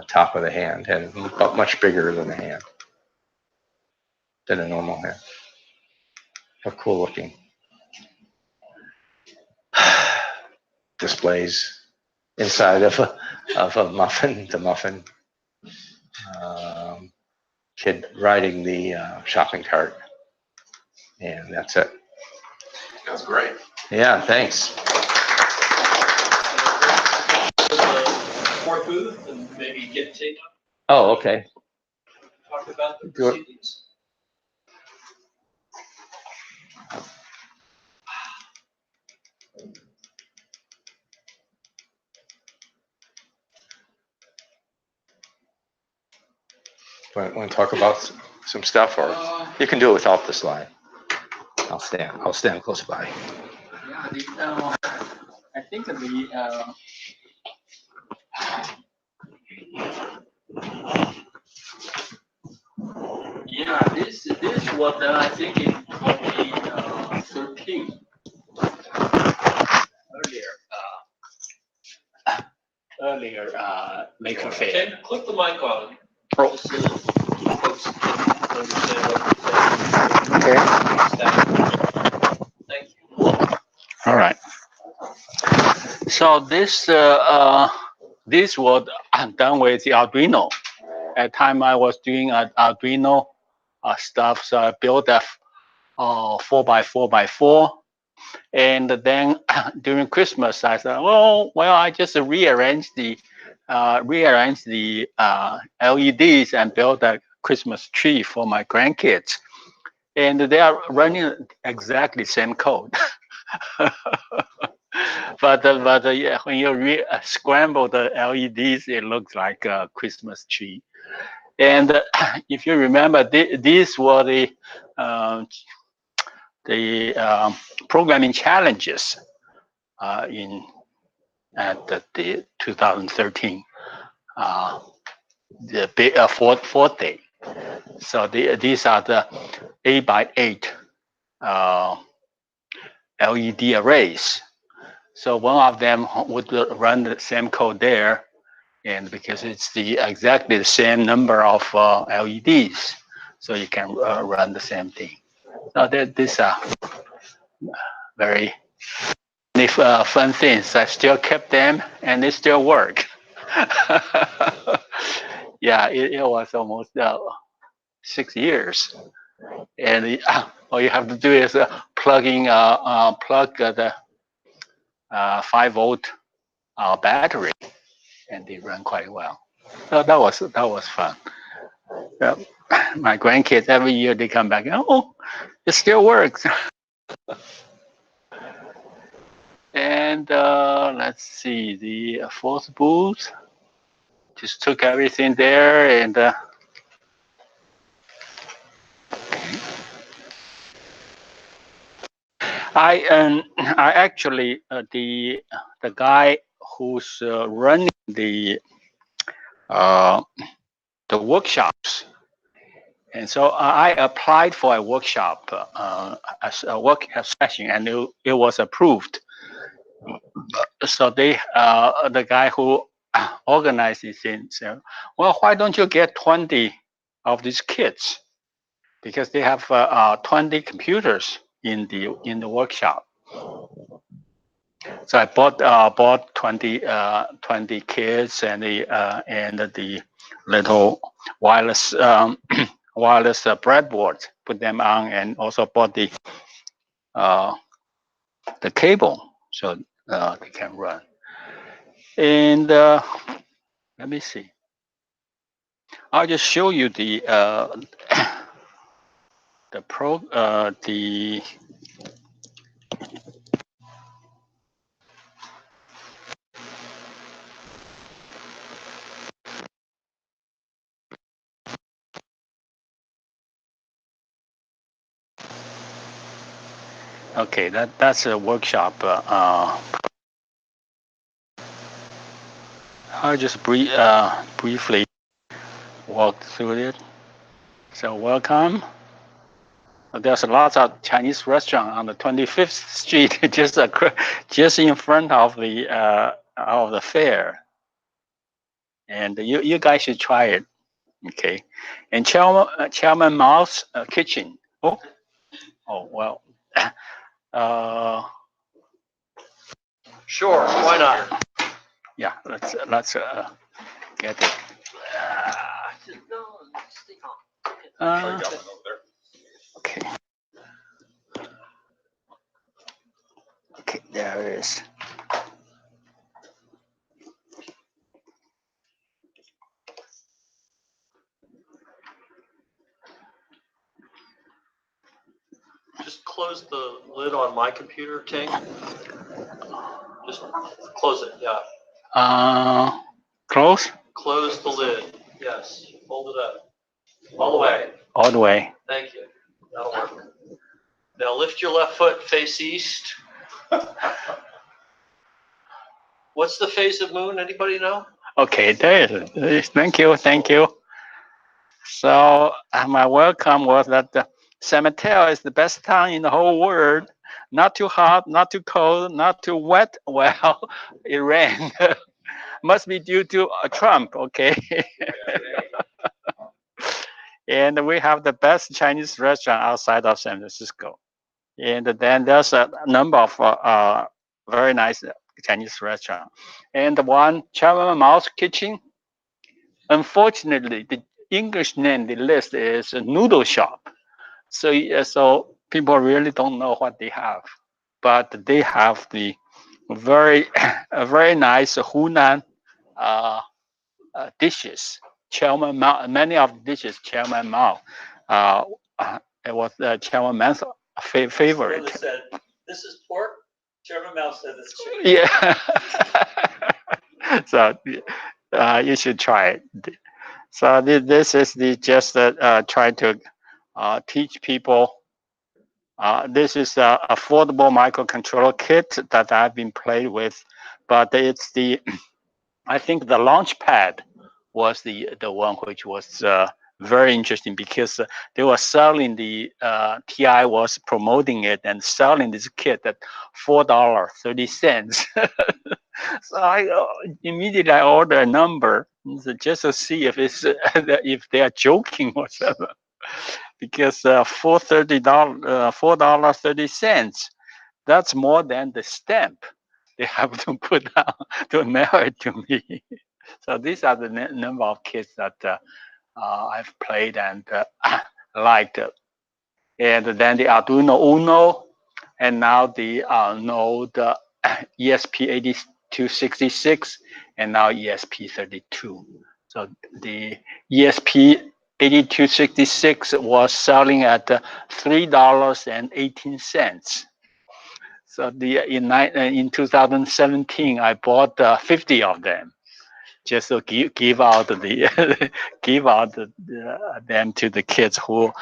top of the hand, and much bigger than a normal hand. How cool looking. Displays inside of a muffin, the muffin. Kid riding the shopping cart. And that's it. That's great. Yeah, thanks. Fourth booth and maybe get tape up, Oh, okay. talk about the proceedings. Want to talk about some stuff, or you can do it without the slide. I'll stand close by. Yeah, I think this what I think in 2013 earlier maker fair. Okay, click the mic on. Oh. Just so folks can understand what Okay. you're saying. Thank you. All right. So this what I'm done with the Arduino. At the time I was doing Arduino stuff, so I built a 4x4x4, and then during Christmas I said, well, I just rearrange the LEDs and build a Christmas tree for my grandkids, and they are running exactly same code. But yeah, when you scramble the LEDs, it looks like a Christmas tree. And if you remember, these were the programming challenges at the 2013 the big fourth day. So these are the 8x8 LED arrays. So one of them would run the same code there, and because it's exactly the same number of LEDs, so you can run the same thing. So these are very fun things. I still kept them, and they still work. Yeah, it was almost 6 years, and all you have to do is plug the 5-volt battery, and they run quite well. So that was fun. Yeah. My grandkids every year they come back. Oh, it still works. And let's see, the fourth booth. Just took everything there and. I actually the guy who's running the workshops, and so I applied for a workshop as a work session, and it was approved. So they the guy who organized this thing said, "Well, why don't you get 20 of these kids? Because they have 20 computers in the workshop." So I bought 20 kids and the little wireless wireless breadboard, put them on, and also bought the cable so they can run. And let me see. I'll just show you the the okay, that's a workshop. I'll just briefly walk through it. So welcome. There's lots of Chinese restaurant on the 25th Street, just in front of the fair, and you guys should try it. Okay, and Chairman Mao's kitchen. Oh well. Sure, why not? Yeah, let's get it. Okay. Okay, there it is. Just close the lid on my computer, Ting. Just close it, yeah. Close? Close the lid, yes. Hold it up. All the way. All the way. Thank you. That'll work. Now lift your left foot, face east. What's the phase of moon? Anybody know? Okay, there it is. Thank you. So my welcome was that San Mateo is the best town in the whole world. Not too hot, not too cold, not too wet. Well, it rained. Must be due to Trump, okay? And we have the best Chinese restaurant outside of San Francisco. And then there's a number of very nice Chinese restaurant. And the one, Chairman Mao's Kitchen, unfortunately, the English name, the list is a noodle shop. So people really don't know what they have. But they have the very nice Hunan dishes. Chairman Mao, many of the dishes, Chairman Mao, it was Chairman Mao's favorite. Said, this is pork. Chairman Mao said this chicken. Yeah. So you should try it. So this is just try to teach people. This is the affordable microcontroller kit that I've been played with, but it's I think the launch pad was the one which was very interesting because they were selling TI was promoting it and selling this kit at $4.30. So I immediately ordered a number just to see if it's if they are joking or whatever, because $4.30, that's more than the stamp they have to put down to mail it to me. So these are the number of kits that I've played and liked. And then the Arduino Uno, and now the Node ESP8266, and now ESP32. So So the ESP8266 was selling at $3.18. So in 2017, I bought 50 of them, just to give out them to the kids who.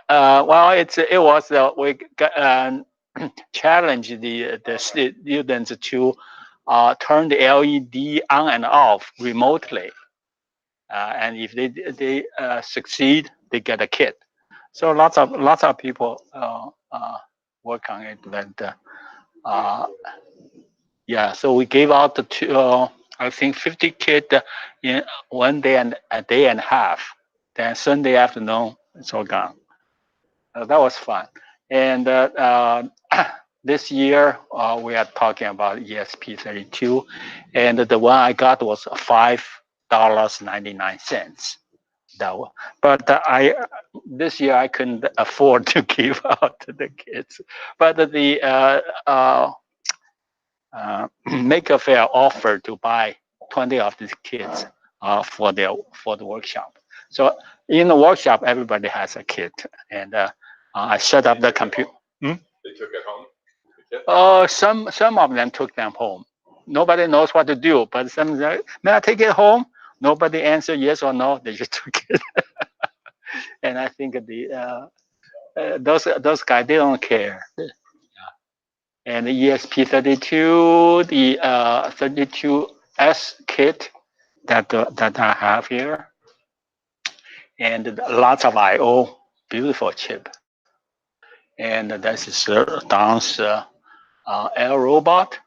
Well, it was we challenged the students to turn the LED on and off remotely, and if they succeed, they get a kit. So lots of people work on it, but yeah. So we gave out the I think 50 kit in one day and a day and a half. Then Sunday afternoon, it's all gone. That was fun. And this year we are talking about ESP32, and the one I got was $5.99. That one. But this year I couldn't afford to give out to the kids. But the Maker Faire offered to buy 20 of these kits for the workshop. So in the workshop, everybody has a kit, and I set up the computer. They took it home? Some of them took them home. Nobody knows what to do, but some say, may I take it home? Nobody answered yes or no. They just took it. And I think those guys, they don't care. And the ESP32, the 32S kit that I have here, and lots of I/O, beautiful chip. And this is Don's L robot.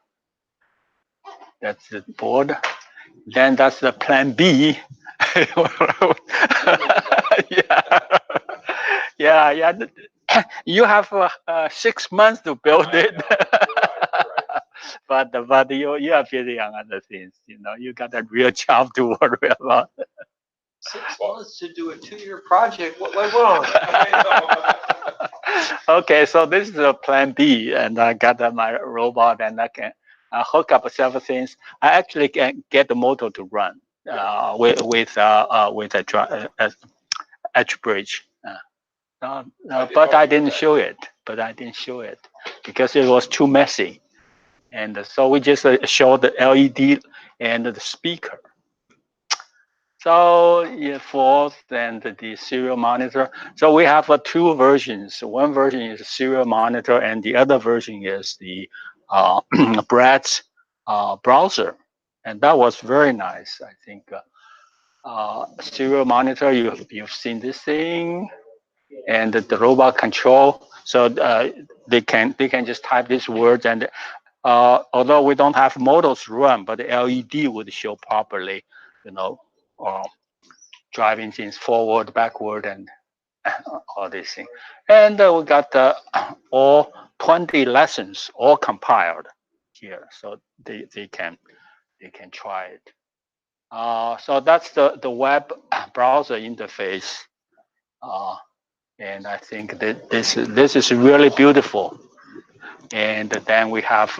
That's the board. Then that's the plan B. yeah. You have 6 months to build it. But you are busy on other things. You got a real job to worry about. 6 months to do a 2-year project. What went wrong? Okay, so this is a plan B, and I got my robot, and I can hook up several things. I actually can get the motor to run with a edge bridge. But I didn't show it. Because it was too messy, and so we just showed the LED and the speaker. So fourth, and the serial monitor. So we have 2 versions. One version is a serial monitor, and the other version is the Brad's browser, and that was very nice. I think serial monitor. You've seen this thing, and the robot control. So they can just type these words, and although we don't have models to run, but the LED would show properly, driving things forward, backward, and all these things. And we got all 20 lessons all compiled here, so they can try it. So that's the web browser interface, and I think that this is really beautiful. And then we have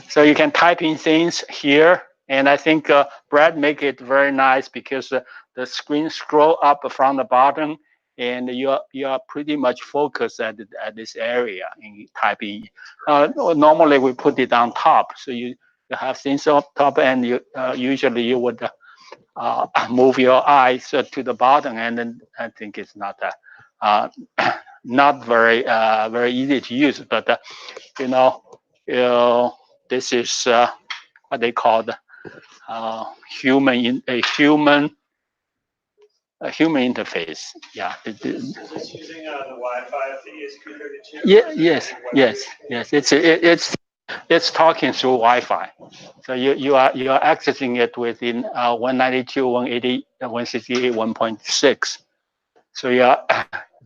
so you can type in things here, and I think Brad make it very nice because the screen scroll up from the bottom, and you are pretty much focused at this area in typing. Normally we put it on top, so you have things up top, and you usually you would move your eyes to the bottom, and then I think it's not not very easy to use, but this is what they call the human interface. Yeah. Is this using the Wi-Fi of the ESP32? Yeah. Yes. It's talking through Wi-Fi. So you are accessing it within 192.168.1.6. So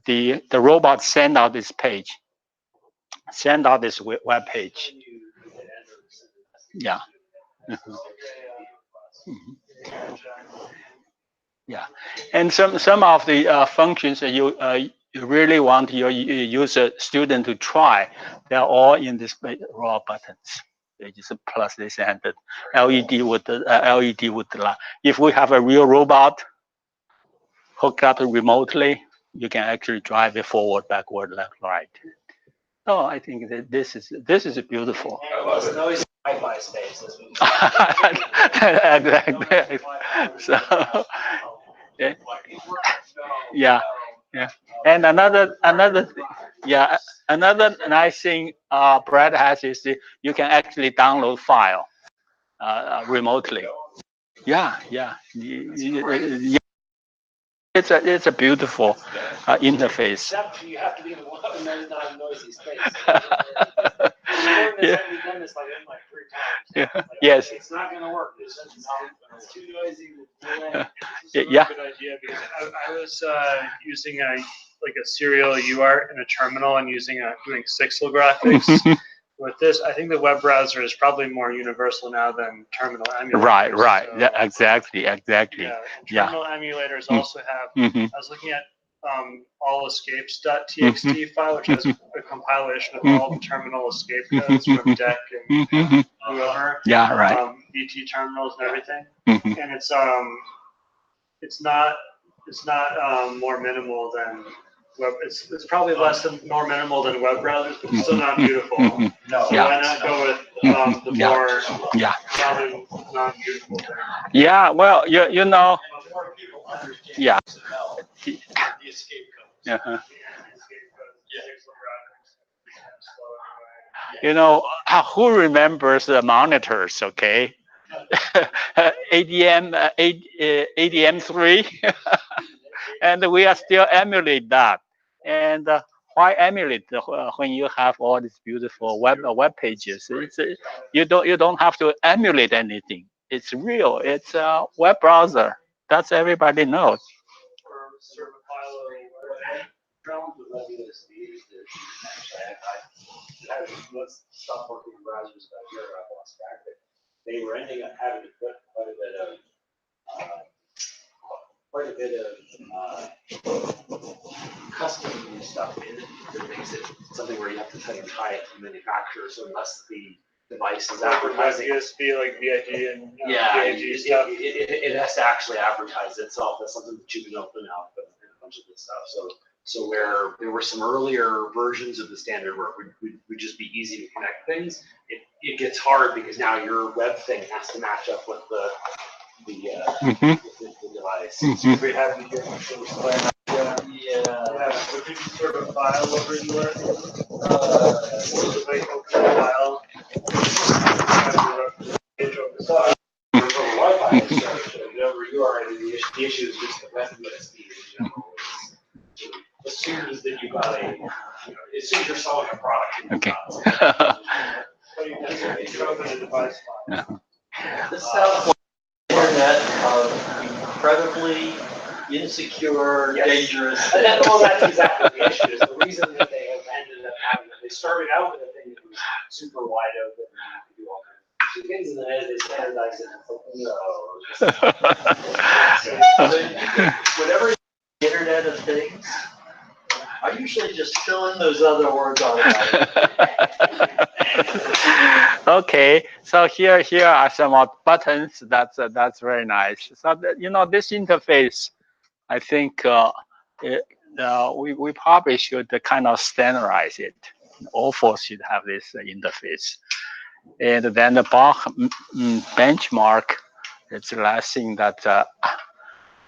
the robot send out this page. Send out this web page. Yeah. Yeah, and some of the functions that you really want your student to try, they're all in this raw buttons. They just plus this and the LED with the LED with the light. If we have a real robot hooked up remotely, you can actually drive it forward, backward, left, right. Oh, I think that this is beautiful. I love it. Noisy Wi-Fi space. Exactly. So, yeah, yeah. And another nice thing Brad has is you can actually download file remotely. Yeah, yeah. It's a beautiful interface. Except you have to be in a noisy space. Yeah. We've done this like 3 times. Yeah. Like, Yes. It's not going to work. It's too noisy. This is a Yeah. good idea because I was using a serial UART in a terminal and doing Sixel graphics. With this, I think the web browser is probably more universal now than terminal emulators. Right. So, Yeah, exactly. yeah, terminal emulators also have. Mm-hmm. I was looking at allescapes.txt file, which has a compilation of all the terminal escape codes from DEC and whoever. Yeah, right. BT terminals and everything. Mm-hmm. And it's not more minimal than web. It's probably more minimal than web browsers, but it's still not beautiful. Mm-hmm. No. So why not go with the more probably non-beautiful thing? Yeah, well, you know, More people understand yeah. the escape codes. Uh-huh. You know, who remembers the monitors, okay? ADM3, and we are still emulate that. And why emulate when you have all these beautiful web pages? It's you don't have to emulate anything. It's real. It's a web browser. That's everybody knows. Let's stop working in browsers about here. I've lost track of it. They were ending up having to put quite a bit of custom stuff in it that makes it something where you have to kind of tie it to the manufacturer. So unless the device is advertising, USB like VIG and VIG stuff. it has to actually advertise itself as something that you can open up and a bunch of this stuff. So where there were some earlier versions of the standard where it would just be easy to connect things, it gets hard because now your web thing has to match up with the device. Mm-hmm. We have you get to explain that. Yeah. Would you sort of file over your like open a file? Wi-Fi is whatever you are, the issue is just the method of speed in general. As soon as that you got as soon as you're selling a product. Okay. You can open a device file. This sounds like internet of incredibly insecure, dangerous. Well, that's exactly the issue. Is the reason that they have ended up having it. They started out with a thing that was super wide open and you could do all kinds of things, and then as they standardized it, Whatever Internet of Things, I usually just fill in those other words automatically. Okay, so here are some more buttons. That's very nice. So this interface, I think we probably should kind of standardize it. All four should have this interface. And then the Bach benchmark. It's the last thing that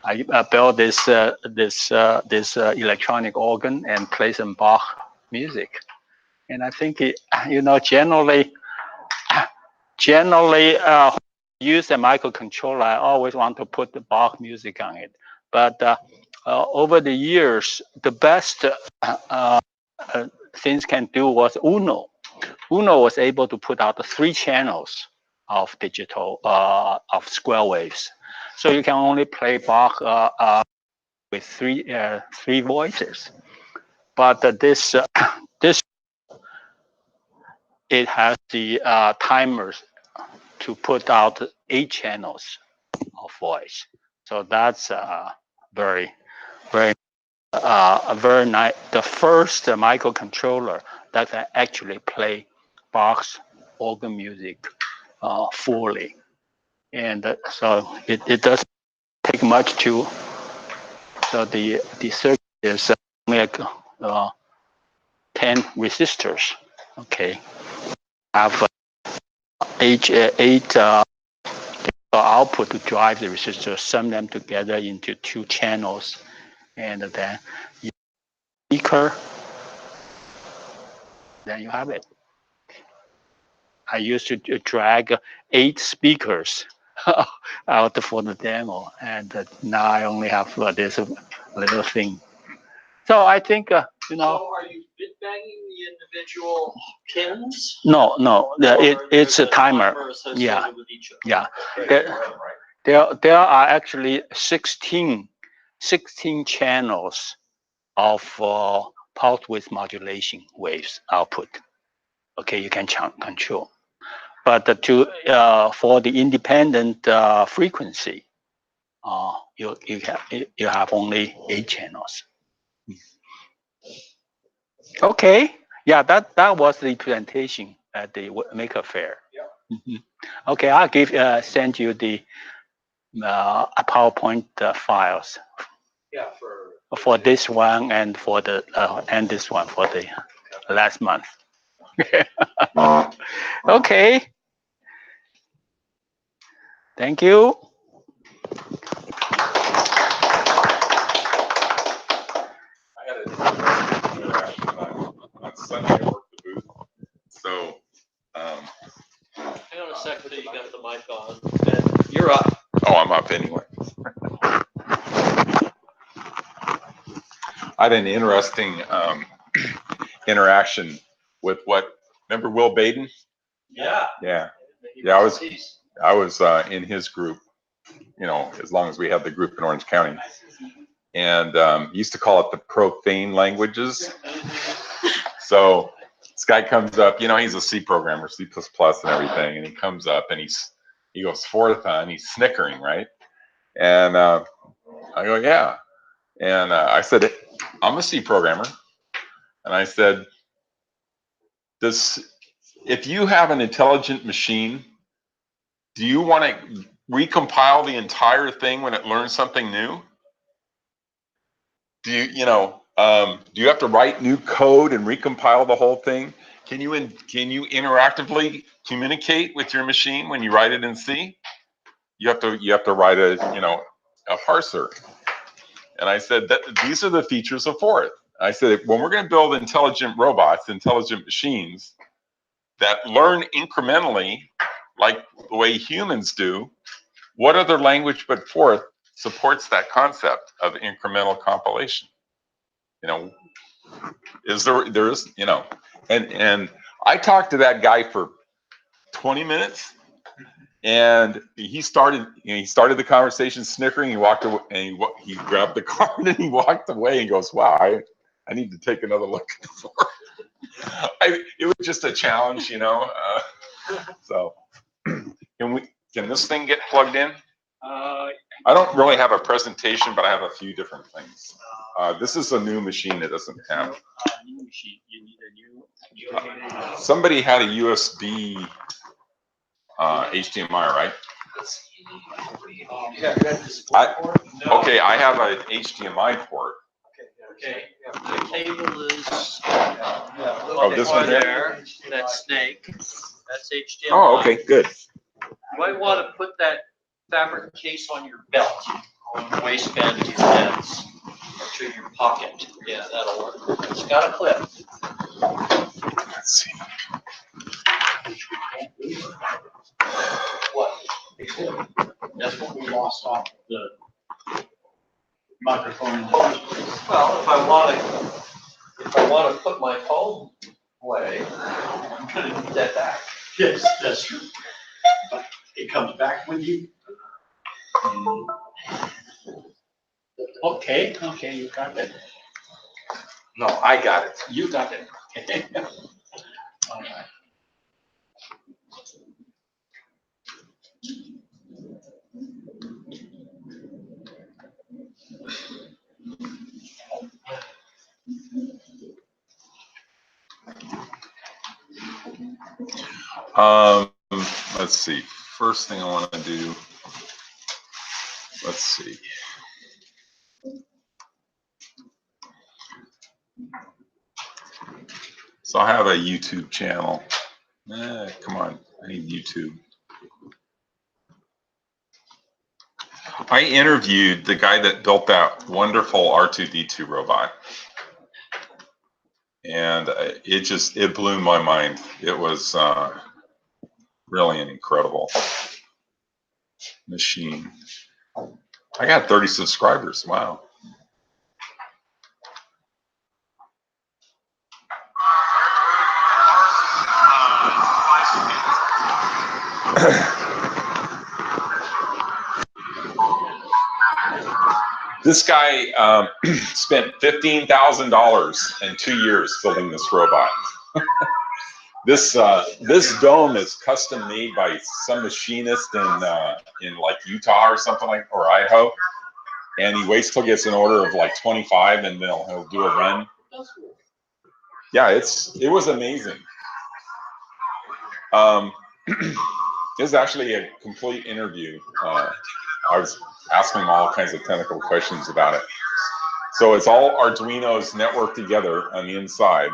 I built this electronic organ and play some Bach music. And I think generally use a microcontroller. I always want to put the Bach music on it. But over the years, the best things can do was Uno. Uno was able to put out 3 channels of digital of square waves, so you can only play Bach with three voices. But this it has the timers to put out 8 channels of voice. So that's very nice. The first microcontroller that can actually play Bach's organ music fully. And so it doesn't take much to, so the circuit is only like 10 resistors. Okay. Have eight output to drive the resistors, sum them together into 2 channels, and then you speaker, then you have it. I used to drag 8 speakers out for the demo, and now I only have this little thing. So I think, So are you bit banging the individual pins? No, it's a timer. Yeah. With each of them? Yeah. There are actually 16 channels of pulse width modulation waves output. Okay, you can control. But for the independent frequency, you have only 8 channels. Okay, yeah, that was the presentation at the Maker Faire. Yeah. Okay, I'll send you the PowerPoint files. Yeah, for this one and for the and this one for the last month. Okay. Thank you. I had an interaction on Sunday. I worked the booth. So, hang on a second till you got the mic on. And you're up. oh, I'm up anyway. I had an interesting interaction with remember Will Baden? Yeah. Yeah. Yeah, I was in his group, you know, as long as we had the group in Orange County. And he used to call it the profane languages. So this guy comes up, you know, he's a C programmer, C++ and everything. And he comes up and he goes forth on, he's snickering, right? And I go, yeah. And I said, I'm a C programmer. And I said, if you have an intelligent machine, do you want to recompile the entire thing when it learns something new? Do you have to write new code and recompile the whole thing? Can you interactively communicate with your machine when you write it in C? You have to write a parser. And I said that these are the features of Forth. I said when we're going to build intelligent robots, intelligent machines that learn incrementally like the way humans do, what other language but Forth supports that concept of incremental compilation? You know, there's and I talked to that guy for 20 minutes, and he started the conversation snickering. He walked away and he grabbed the card and he walked away and goes, wow, I need to take another look at Forth. It was just a challenge, you know. So can this thing get plugged in? I don't really have a presentation, but I have a few different things. This is a new machine that doesn't have. New machine. You need a new. Somebody had a USB HDMI, right? Okay, I have an HDMI port. Okay. The cable is this one there. That snake. That's HDMI. Oh, okay, good. You might want to put that fabric case on your belt, on the waistband of your pants, or to your pocket. Yeah, that'll work. It's got a clip. Let's see. What? That's what we lost off the microphone. Well, if I want to put my phone away, I'm gonna need that back. Yes, that's true. But it comes back with you. Okay, you got it. No, I got it. You got it. Okay. All right. Let's see. First thing I want to do. Let's see. So I have a YouTube channel. Come on, I need YouTube. I interviewed the guy that built that wonderful R2D2 robot. And it blew my mind. It was really an incredible machine. I got 30 subscribers. Wow. This guy spent $15,000 in 2 years building this robot. This dome is custom made by some machinist in like Utah or something like, or Idaho, and he waits till he gets an order of like 25, and then he'll do a run. Yeah, it was amazing. This is actually a complete interview. I was asking him all kinds of technical questions about it. So it's all Arduinos networked together on the inside.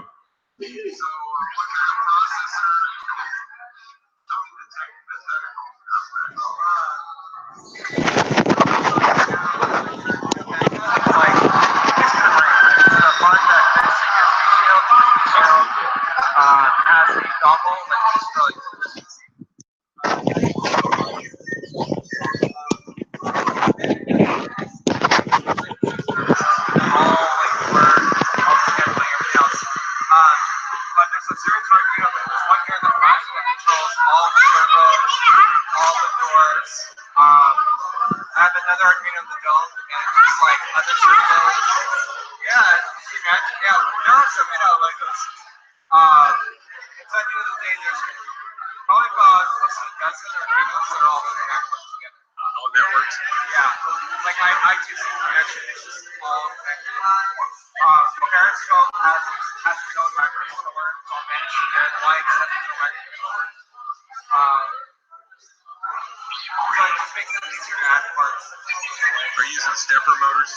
Are you using stepper motors?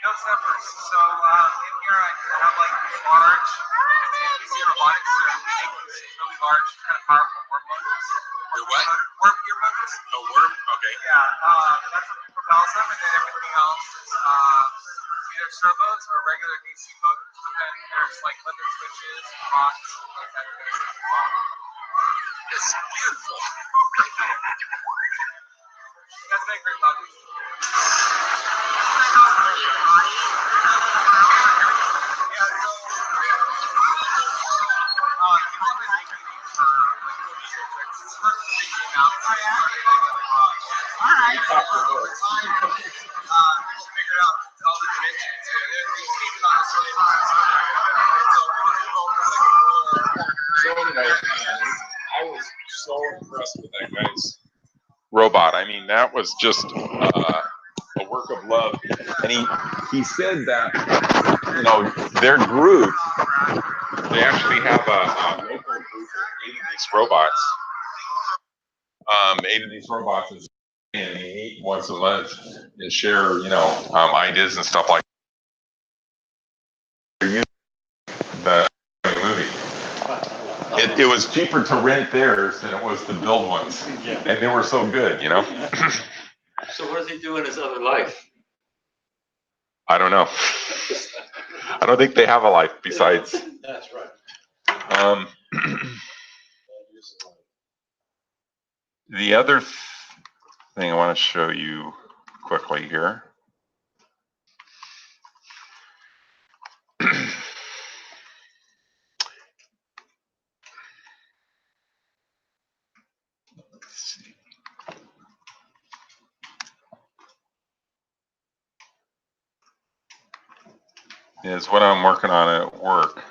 No steppers. So in here I have like large robotics that are really large, kind of powerful worm motors. The what? Worm gear motors. Oh, worm? Okay. Yeah, that's what propels them, and then everything else is either servos or regular DC motors. But then there's like limit switches, rocks, like that kind of stuff. It's beautiful. That's make great motors. So anyway, I was so impressed with that guy's robot. I mean, that was just a work of love. And he said that, you know, their group, they actually have a local group of 8 of these robots. 8 of these robots, and they meet once a month and share, you know, ideas and stuff like the movie. It was cheaper to rent theirs than it was to build ones, and they were so good, you know. So what does he do in his other life? I don't know. I don't think they have a life besides. That's right. The other thing I want to show you quickly here. Is what I'm working on at work.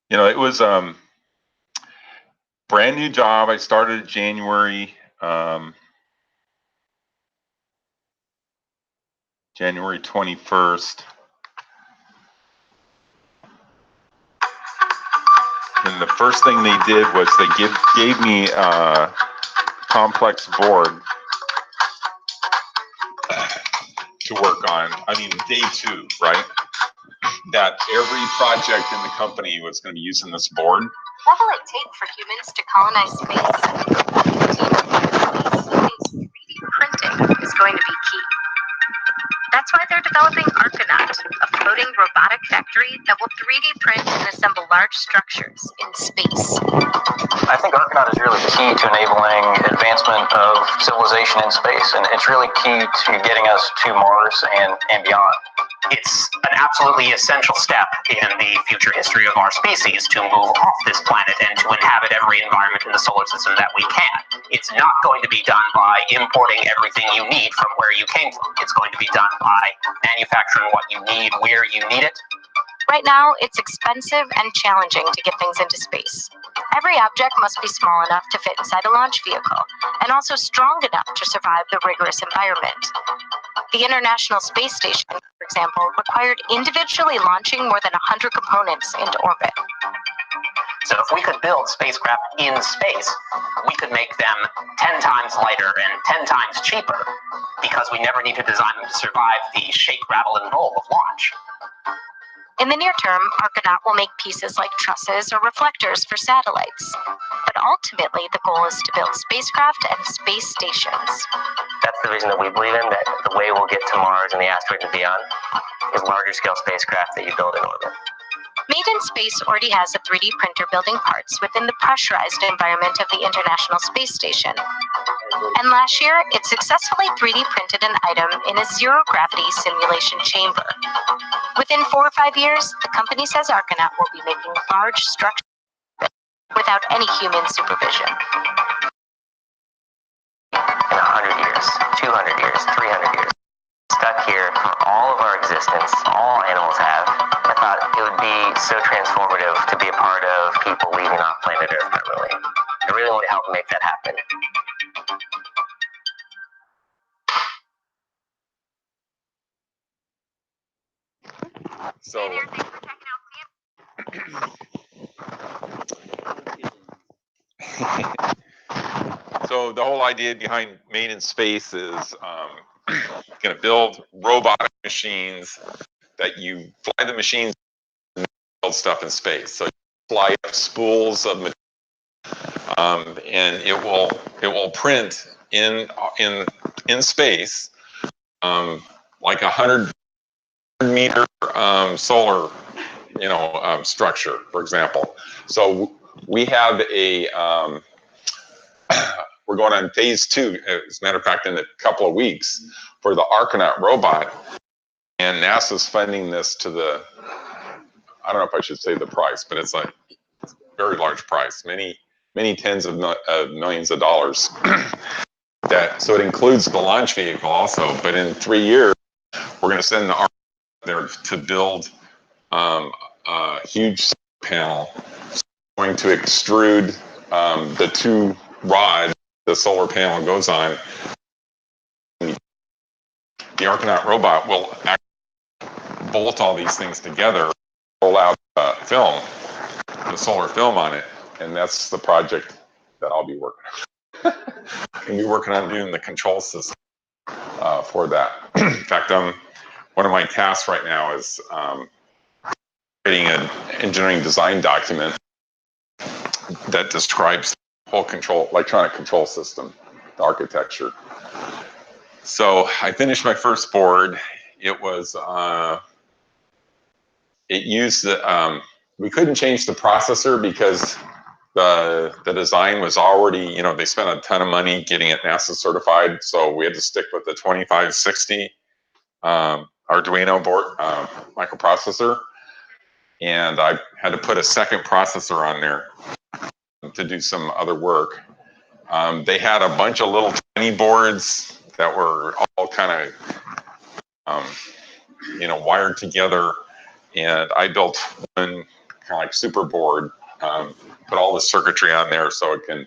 You know, it was brand new job. I started January January 21st. And and the first thing they did was they gave me a complex board to work on. I mean, day 2, right? That every project in the company was going to be using this board. What will it take for humans to colonize space? 3D printing is going to be key. That's why they're developing Argonaut, a floating robotic factory that will 3D print and assemble large structures in space. I think Argonaut is really key to enabling advancement of civilization in space, and it's really key to getting us to Mars and beyond. It's an absolutely essential step in the future history of our species to move off this planet and to inhabit every environment in the solar system that we can. It's not going to be done by importing everything you need from where you came from. It's going to be done by manufacturing what you need where you need it. Right now, it's expensive and challenging to get things into space. Every object must be small enough to fit inside a launch vehicle, and also strong enough to survive the rigorous environment. The International Space Station, for example, required individually launching more than 100 components into orbit. So if we could build spacecraft in space, we could make them 10 times lighter and 10 times cheaper, because we never need to design them to survive the shake, rattle, and roll of launch. In the near term, Argonaut will make pieces like trusses or reflectors for satellites. But ultimately, the goal is to build spacecraft and space stations. That's the reason that we believe in, that the way we'll get to Mars and the asteroids and beyond is larger scale spacecraft that you build in orbit. Made in Space already has a 3D printer building parts within the pressurized environment of the International Space Station. And last year, it successfully 3D printed an item in a zero-gravity simulation chamber. Within 4 or 5 years, the company says Argonaut will be making large structures without any human supervision. In 100 years, 200 years, 300 years, stuck here for all of our existence, all animals have, I thought it would be so transformative to be a part of people leaving off planet Earth permanently. I really want to help make that happen. So, so the whole idea behind Made in Space is going to build robotic machines that you fly the machines and build stuff in space. So you fly up spools of material, and it will print in space like 100-meter solar structure, for example. So we have a we're going on phase 2, as a matter of fact, in a couple of weeks for the Argonaut robot, and NASA's funding this to the, I don't know if I should say the price, but it's a very large price, many tens of millions of dollars. So it includes the launch vehicle also, but in 3 years, we're going to send the Argonaut there to build a huge panel, going to extrude the 2 rods the solar panel goes on. The Argonaut robot will actually bolt all these things together, roll out film, the solar film on it, and that's the project that I'll be working on. I'll be working on doing the control system for that. In fact, one of my tasks right now is creating an engineering design document that describes the whole electronic control system, the architecture. So I finished my first board. It was, it used the, we couldn't change the processor because the design was already, they spent a ton of money getting it NASA certified. So we had to stick with the 2560 Arduino board microprocessor. And I had to put a second processor on there to do some other work. They had a bunch of little tiny boards that were all kind of, wired together. And I built one kind of like super board, put all the circuitry on there so it can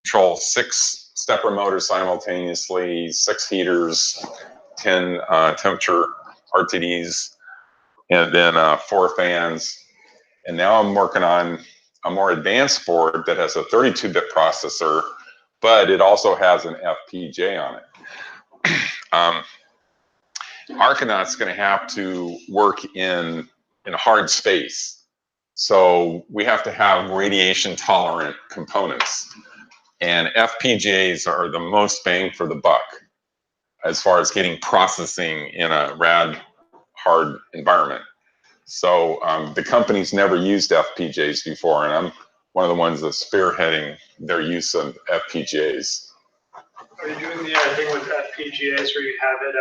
control 6 stepper motors simultaneously, 6 heaters, 10 temperature RTDs, and then 4 fans. And now I'm working on a more advanced board that has a 32-bit processor, but it also has an FPGA on it. Archinaut's going to have to work in a hard space. So we have to have radiation tolerant components. And FPGAs are the most bang for the buck as far as getting processing in a rad hard environment. So the company's never used FPGAs before, and I'm one of the ones that's spearheading their use of FPGAs. Are you doing the thing with FPGAs where you have it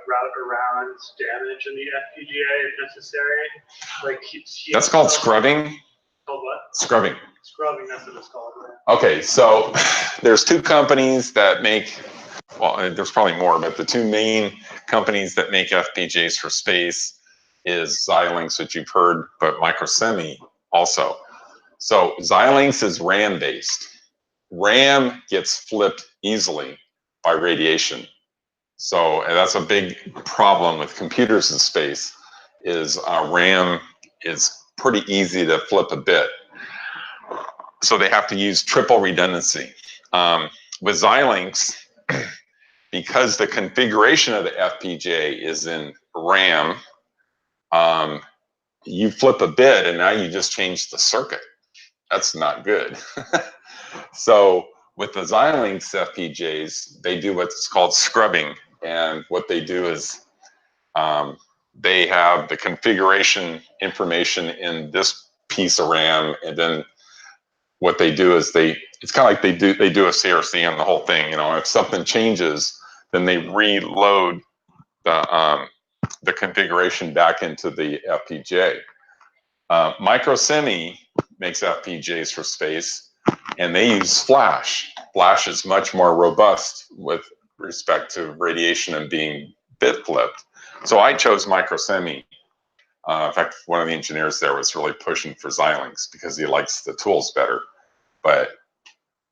route around damage in the FPGA if necessary? Like that's called scrubbing. Called what? Scrubbing. Scrubbing, that's what it's called. Right? Okay, so there's two companies that make, well, there's probably more, but the two main companies that make FPGAs for space is Xilinx, which you've heard, but Microsemi also. So Xilinx is RAM based. RAM gets flipped easily by radiation. So and that's a big problem with computers in space is RAM is pretty easy to flip a bit. So they have to use triple redundancy. With Xilinx, because the configuration of the FPGA is in RAM, you flip a bit and now you just change the circuit. That's not good. So with the Xilinx FPGAs, they do what's called scrubbing. And what they do is they have the configuration information in this piece of RAM, and then what they do is it's kind of like they do a CRC on the whole thing. You know, if something changes, then they reload the configuration back into the FPGA. Microsemi makes FPGAs for space, and they use flash. Flash is much more robust with respect to radiation and being bit flipped. So I chose Microsemi. In fact, one of the engineers there was really pushing for Xilinx because he likes the tools better. But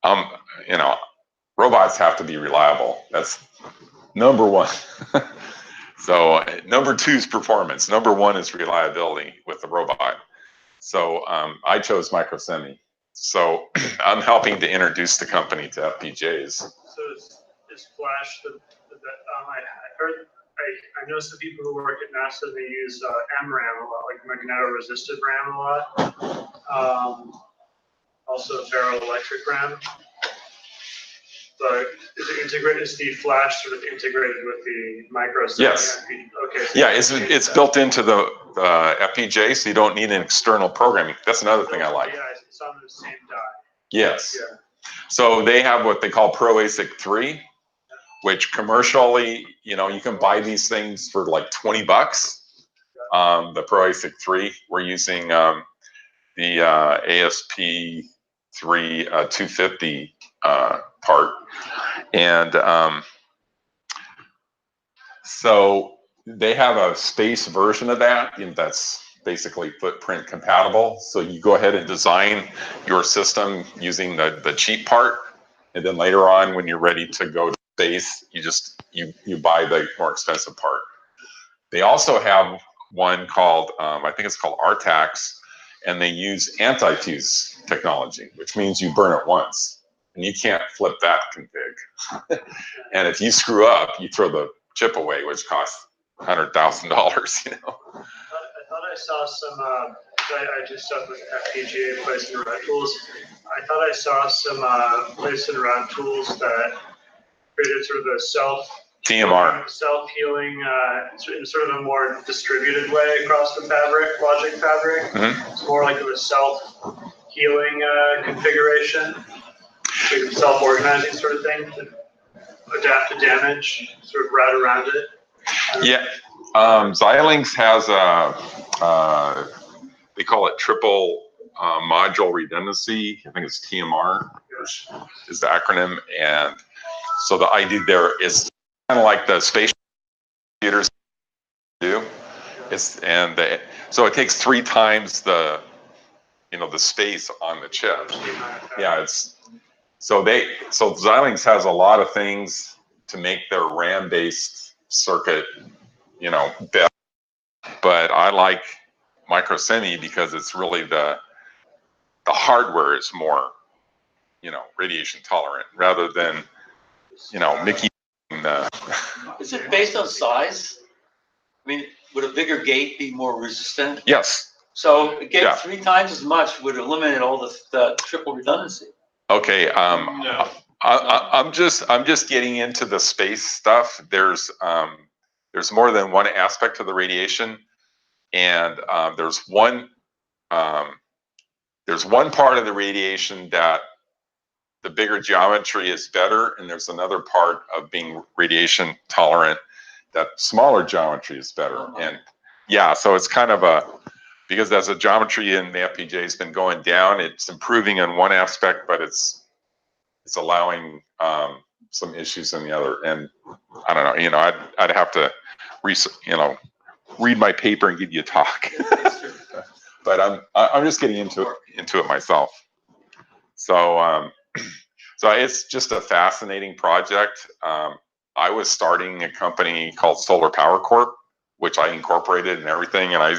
you know, robots have to be reliable. That's number one. So number two is performance. Number one is reliability with the robot. So I chose Microsemi. So I'm helping to introduce the company to FPGAs. So is Flash I know some people who work at NASA, they use MRAM a lot, like magneto-resistive RAM a lot. Also ferroelectric RAM. But is the Flash sort of integrated with the Microsemi? Yes. Okay. So yeah, it's built into the FPGA, so you don't need an external programming. That's another thing I like. Yeah, it's on the same die. Yes. Yeah. So they have what they call ProASIC 3, which commercially, you know, you can buy these things for like $20. The ProASIC 3, we're using the ASP 3 250 part. And so they have a space version of that, and that's basically footprint compatible. So you go ahead and design your system using the cheap part, and then later on when you're ready to go to space, you buy the more expensive part. They also have one called I think it's called RTAX, and they use anti-fuse technology, which means you burn it once and you can't flip that config. And if you screw up, you throw the chip away, which costs $100,000, you know. I thought I saw some, I do stuff with FPGA place and route tools. I thought I saw some place and route tools that created sort of a self-healing in sort of a more distributed way across the fabric, logic fabric. Mm-hmm. It's more like a self-healing configuration, like self-organizing sort of thing to adapt to damage, sort of route around it. Yeah, Xilinx has they call it triple module redundancy. I think it's TMR is the acronym. And so the idea there is kind of like the space computers do. So it takes 3 times the space on the chip. Yeah, so Xilinx has a lot of things to make their RAM-based circuit, better. But I like Microsemi because it's really the the hardware is more, radiation tolerant rather than, Mickey. Is it based on size? I mean, would a bigger gate be more resistant? Yes. So a gate 3 times as much would eliminate all the triple redundancy. Okay. No. I'm just getting into the space stuff. There's more than one aspect to the radiation, and there's one part of the radiation that the bigger geometry is better, and there's another part of being radiation tolerant that smaller geometry is better. And yeah, so it's kind of because as the geometry in the FPGA has been going down, it's improving in one aspect, but it's allowing some issues in the other. And I don't know, I'd have to read my paper and give you a talk. But I'm just getting into it myself. So so it's just a fascinating project. I was starting a company called Solar Power Corp, which I incorporated and everything, and I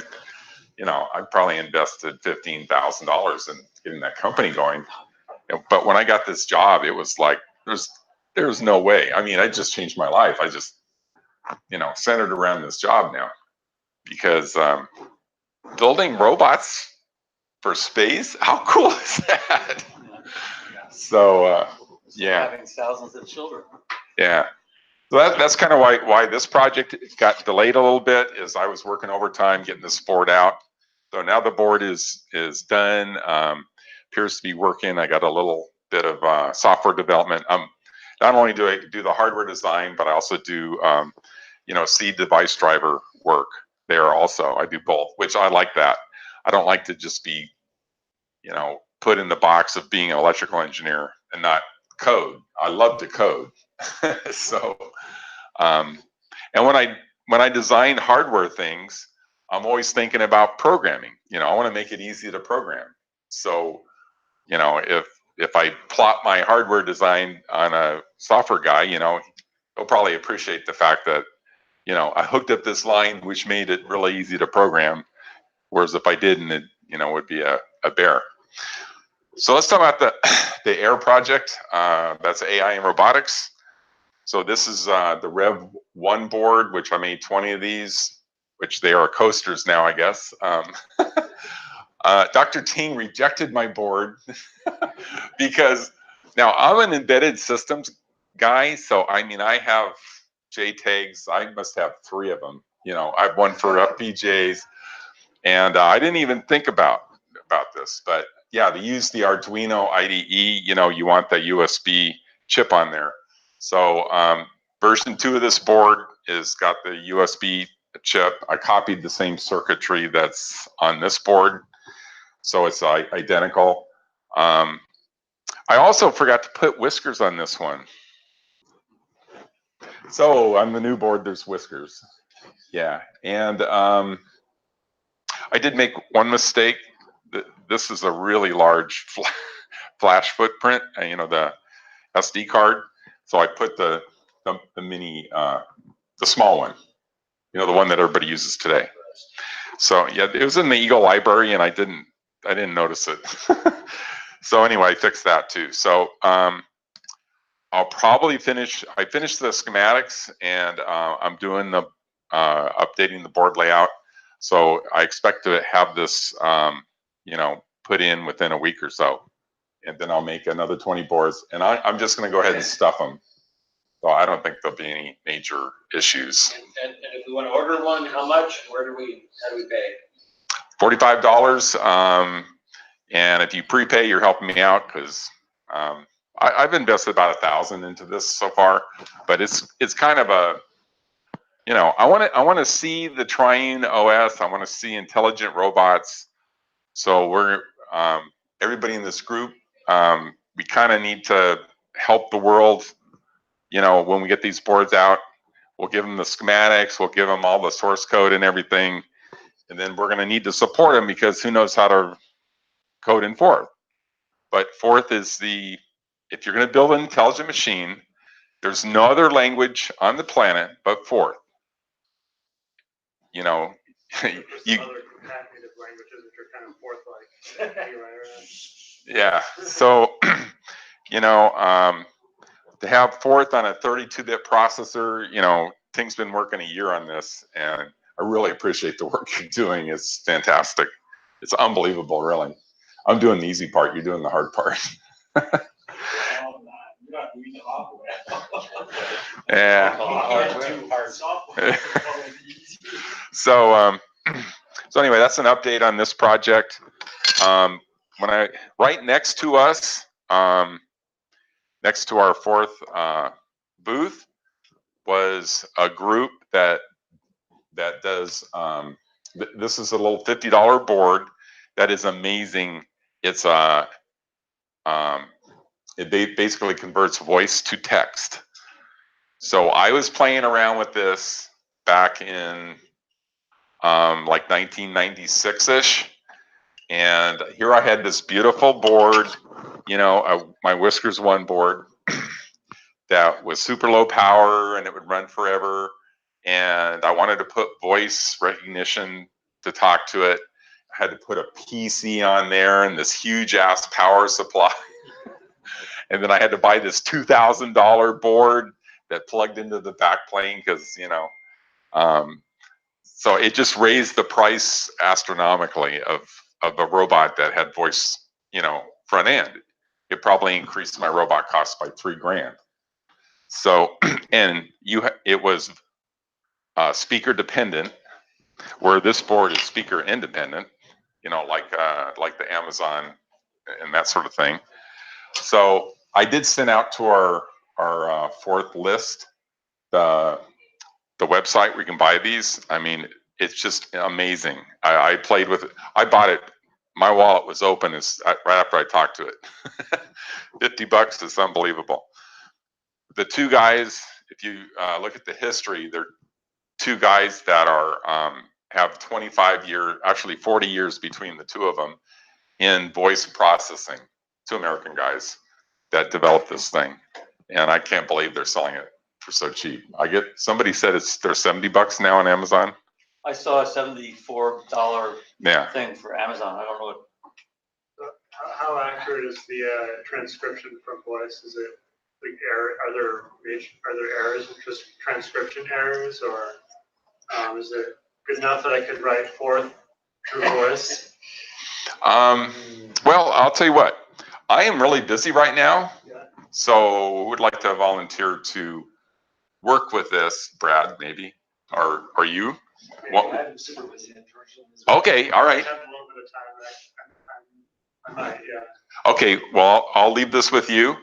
probably invested $15,000 in getting that company going. But when I got this job, it was like there's no way. I mean, I just changed my life. I just centered around this job now, because building robots for space, how cool is that? So yeah, Having thousands of children. Yeah. So that's kind of why this project got delayed a little bit, is I was working overtime getting this board out. So now the board is done. Appears to be working. I got a little bit of software development. Not only do I do the hardware design, but I also do C device driver work there also. I do both, which I like that. I don't like to just be put in the box of being an electrical engineer and not code. I love to code. So and when I design hardware things, I'm always thinking about programming. I want to make it easy to program. So if I plot my hardware design on a software guy, he'll probably appreciate the fact that I hooked up this line which made it really easy to program, whereas if I didn't, it would be a bear. So let's talk about the AIR project. That's AI and robotics. So this is the Rev 1 board, which I made 20 of these, which they are coasters now, I guess. Dr. Ting rejected my board because now I'm an embedded systems guy. So I mean, I have JTAGs. I must have 3 of them. I have one for FPGAs, and I didn't even think about this, but yeah, to use the Arduino IDE, you want the USB chip on there. So version 2 of this board is got the USB chip. I copied the same circuitry that's on this board, so it's identical. I also forgot to put whiskers on this one. So on the new board, there's whiskers. Yeah, and I did make one mistake. This is a really large flash footprint, the SD card. So I put the mini, the small one, the one that everybody uses today. So yeah, it was in the Eagle library, and I didn't notice it. So anyway, I fixed that too. So I'll probably finish. I finished the schematics, and I'm doing the updating the board layout. So I expect to have this, put in within a week or so, and then I'll make another 20 boards, and I'm just going to go ahead and stuff them. So I don't think there'll be any major issues. And if we want to order one, how much? How do we pay? $45. And if you prepay, you're helping me out, because I've invested about $1,000 into this so far, but it's kind of a, I want to see the Triune OS. I want to see intelligent robots. So we're everybody in this group, we kind of need to help the world. When we get these boards out, we'll give them the schematics, we'll give them all the source code and everything, and then we're going to need to support them, because who knows how to code in Forth. But Forth is if you're going to build an intelligent machine, there's no other language on the planet but Forth. There's you, some other concatenative languages which are kind of Forth-like. yeah. So, you know, to have Forth on a 32-bit processor, you know, Ting's been working a year on this, and I really appreciate the work you're doing. It's fantastic. It's unbelievable, really. I'm doing the easy part. You're doing the hard part. Yeah. So, so anyway, that's an update on this project. Right next to us, next to our Forth booth, was a group that does. This is a little $50 board that is amazing. It's it basically converts voice to text. So I was playing around with this back in like 1996-ish. And here I had this beautiful board, you know, my Whiskers One board that was super low power and it would run forever. And I wanted to put voice recognition to talk to it. I had to put a PC on there and this huge ass power supply. And then I had to buy this $2,000 board that plugged into the back plane because, you know, so it just raised the price astronomically of a robot that had voice, you know, front end. It probably increased my robot cost by $3,000. So, and it was speaker dependent, where this board is speaker independent, you know, like the Amazon and that sort of thing. So I did send out to our Forth list the website where you can buy these. I mean, it's just amazing. I played with it. I bought it. My wallet was open right after I talked to it. $50 is unbelievable. The two guys, if you look at the history, they're two guys that are have 25 years, actually 40 years between the two of them in voice processing. Two American guys that developed this thing, and I can't believe they're selling it for so cheap. Somebody said they're $70 now on Amazon. I saw a $74 thing for Amazon. I don't know what. How accurate is the transcription from voice? Is it like error? Are there errors, just transcription errors, or is it good enough that I could write Forth through voice? Well, I'll tell you what. I am really busy right now, so would like to volunteer to work with this, Brad, maybe, or you? Well, I'm super busy. Okay, all right. I have a little bit of time. I might, yeah. Okay, well, I'll leave this with you.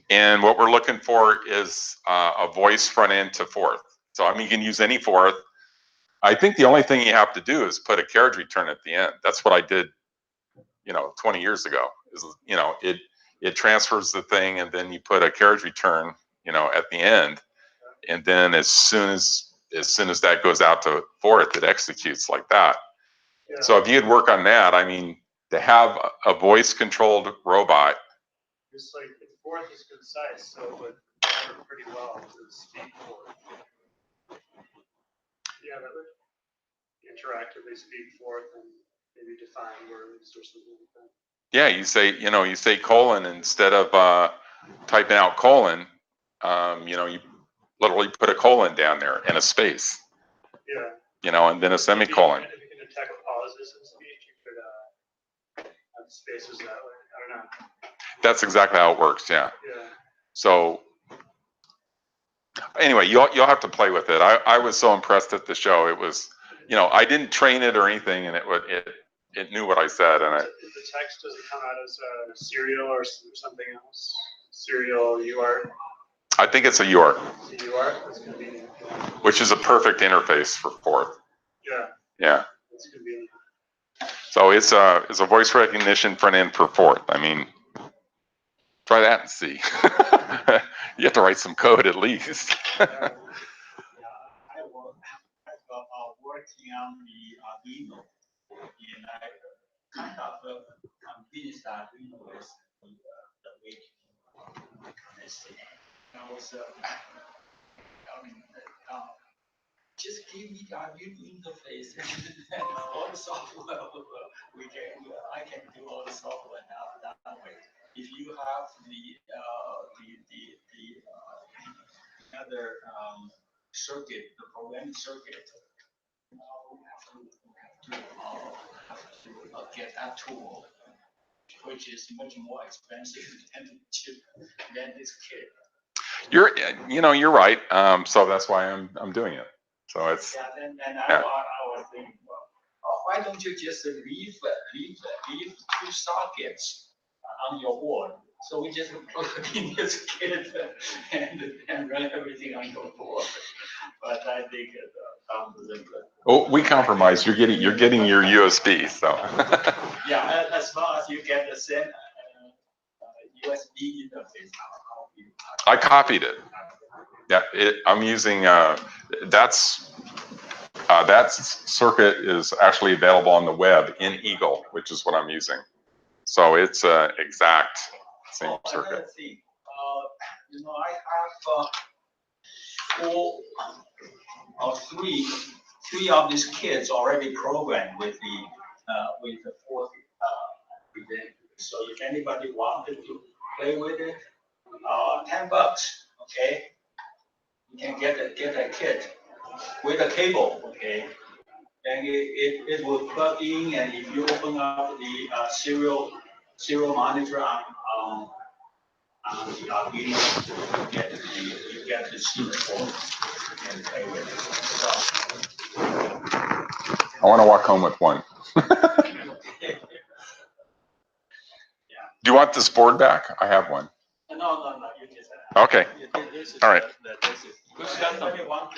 And what we're looking for is a voice front end to Forth. So, I mean, you can use any Forth. I think the only thing you have to do is put a carriage return at the end. That's what I did, you know, 20 years ago. You know, it transfers the thing, and then you put a carriage return, you know, at the end, and then as soon as that goes out to Forth, it executes like that. Yeah. So if you'd work on that, I mean, to have a voice-controlled robot. Just like Forth is concise, so it would work pretty well to speak Forth. Yeah, that would interactively speak Forth and maybe define words or something like that. Yeah, you say colon instead of typing out colon. You know, you literally put a colon down there and a space. Yeah. You know, and then a semicolon. If you can detect pauses in speech, you could have spaces that way. I don't know. That's exactly how it works. Yeah. Yeah. So anyway, you'll have to play with it. I was so impressed at the show. It was, you know, I didn't train it or anything, and it knew what I said, and If the text doesn't come out as a serial or something else, serial UART. I think it's a UART. It's a UART. That's convenient. Which is a perfect interface for Forth. Yeah. Yeah. That's convenient. So it's a voice recognition front end for Forth. I mean, try that and see. You have to write some code at least. I was working on the Arduino, and I kind of finished Arduino with the waiting. I was just give me the Arduino interface and all the software. I can do all the software now that way. If you have the other circuit, the programming circuit, we have to get that tool, which is much more expensive than this kit. You're right. So that's why I'm doing it. So it's. Yeah, and I was thinking, well, why don't you just leave two sockets on your board? So we just plug in this kit and run everything on your board. But I think Oh, we compromised. You're getting your USB. So. Yeah, as long as you get the same USB interface. I copied it. Yeah, I'm using that circuit is actually available on the web in Eagle, which is what I'm using. So it's exact same circuit. Another thing, I have three of these kits already programmed with the fourth event. So if anybody wanted to play with it, $10, okay? You can get a kit with a cable, okay? And it will plug in, and if you open up the serial monitor on the Arduino, you get to see the board and play with it. So, I want to walk home with one. Do you want this board back? I have one. No, you just okay. All right. Somebody want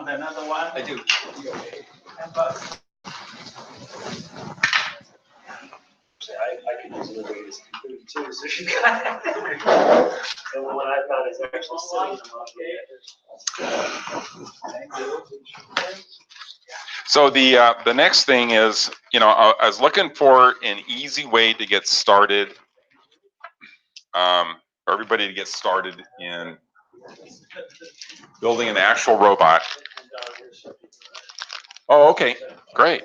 another one? I do. $10. I can use another this computer too, so she got it. The one I've got is actually sitting on. Thank you. So the next thing is, I was looking for an easy way to get started, for everybody to get started in building an actual robot. Oh, okay, great.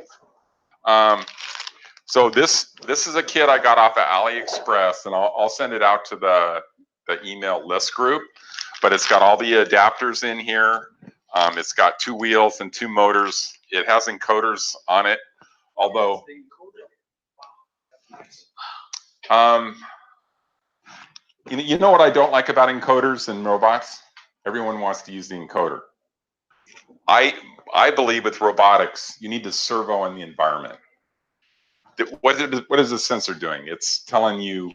So this is a kit I got off of AliExpress, and I'll send it out to the email list group. But it's got all the adapters in here. It's got 2 wheels and 2 motors. It has encoders on it, although you know what I don't like about encoders in robots? Everyone wants to use the encoder. I believe with robotics, you need to servo in the environment. What is the sensor doing? It's telling you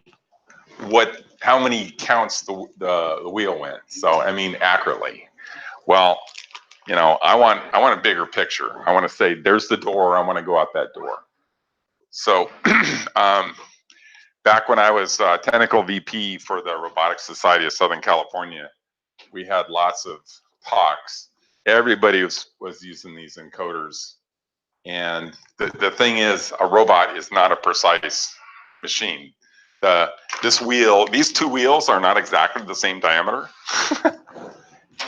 how many counts the wheel went. So I mean accurately. Well, I want a bigger picture. I want to say there's the door. I want to go out that door. So back when I was technical VP for the Robotics Society of Southern California, we had lots of talks. Everybody was using these encoders. And the thing is, a robot is not a precise machine. These 2 wheels are not exactly the same diameter.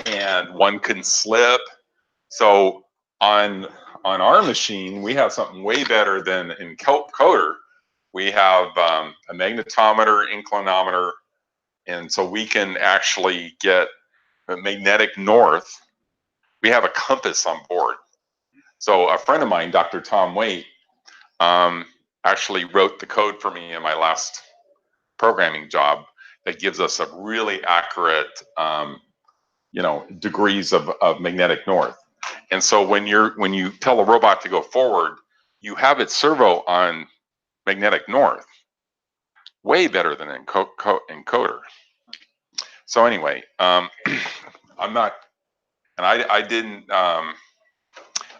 And one can slip. So on our machine, we have something way better than in encoder. We have a magnetometer, inclinometer, and so we can actually get a magnetic north. We have a compass on board. So a friend of mine, Dr. Tom Waite, actually wrote the code for me in my last programming job that gives us a really accurate, degrees of magnetic north. And so when you tell a robot to go forward, you have it servo on magnetic north, way better than encoder. So anyway, I'm not, and I didn't.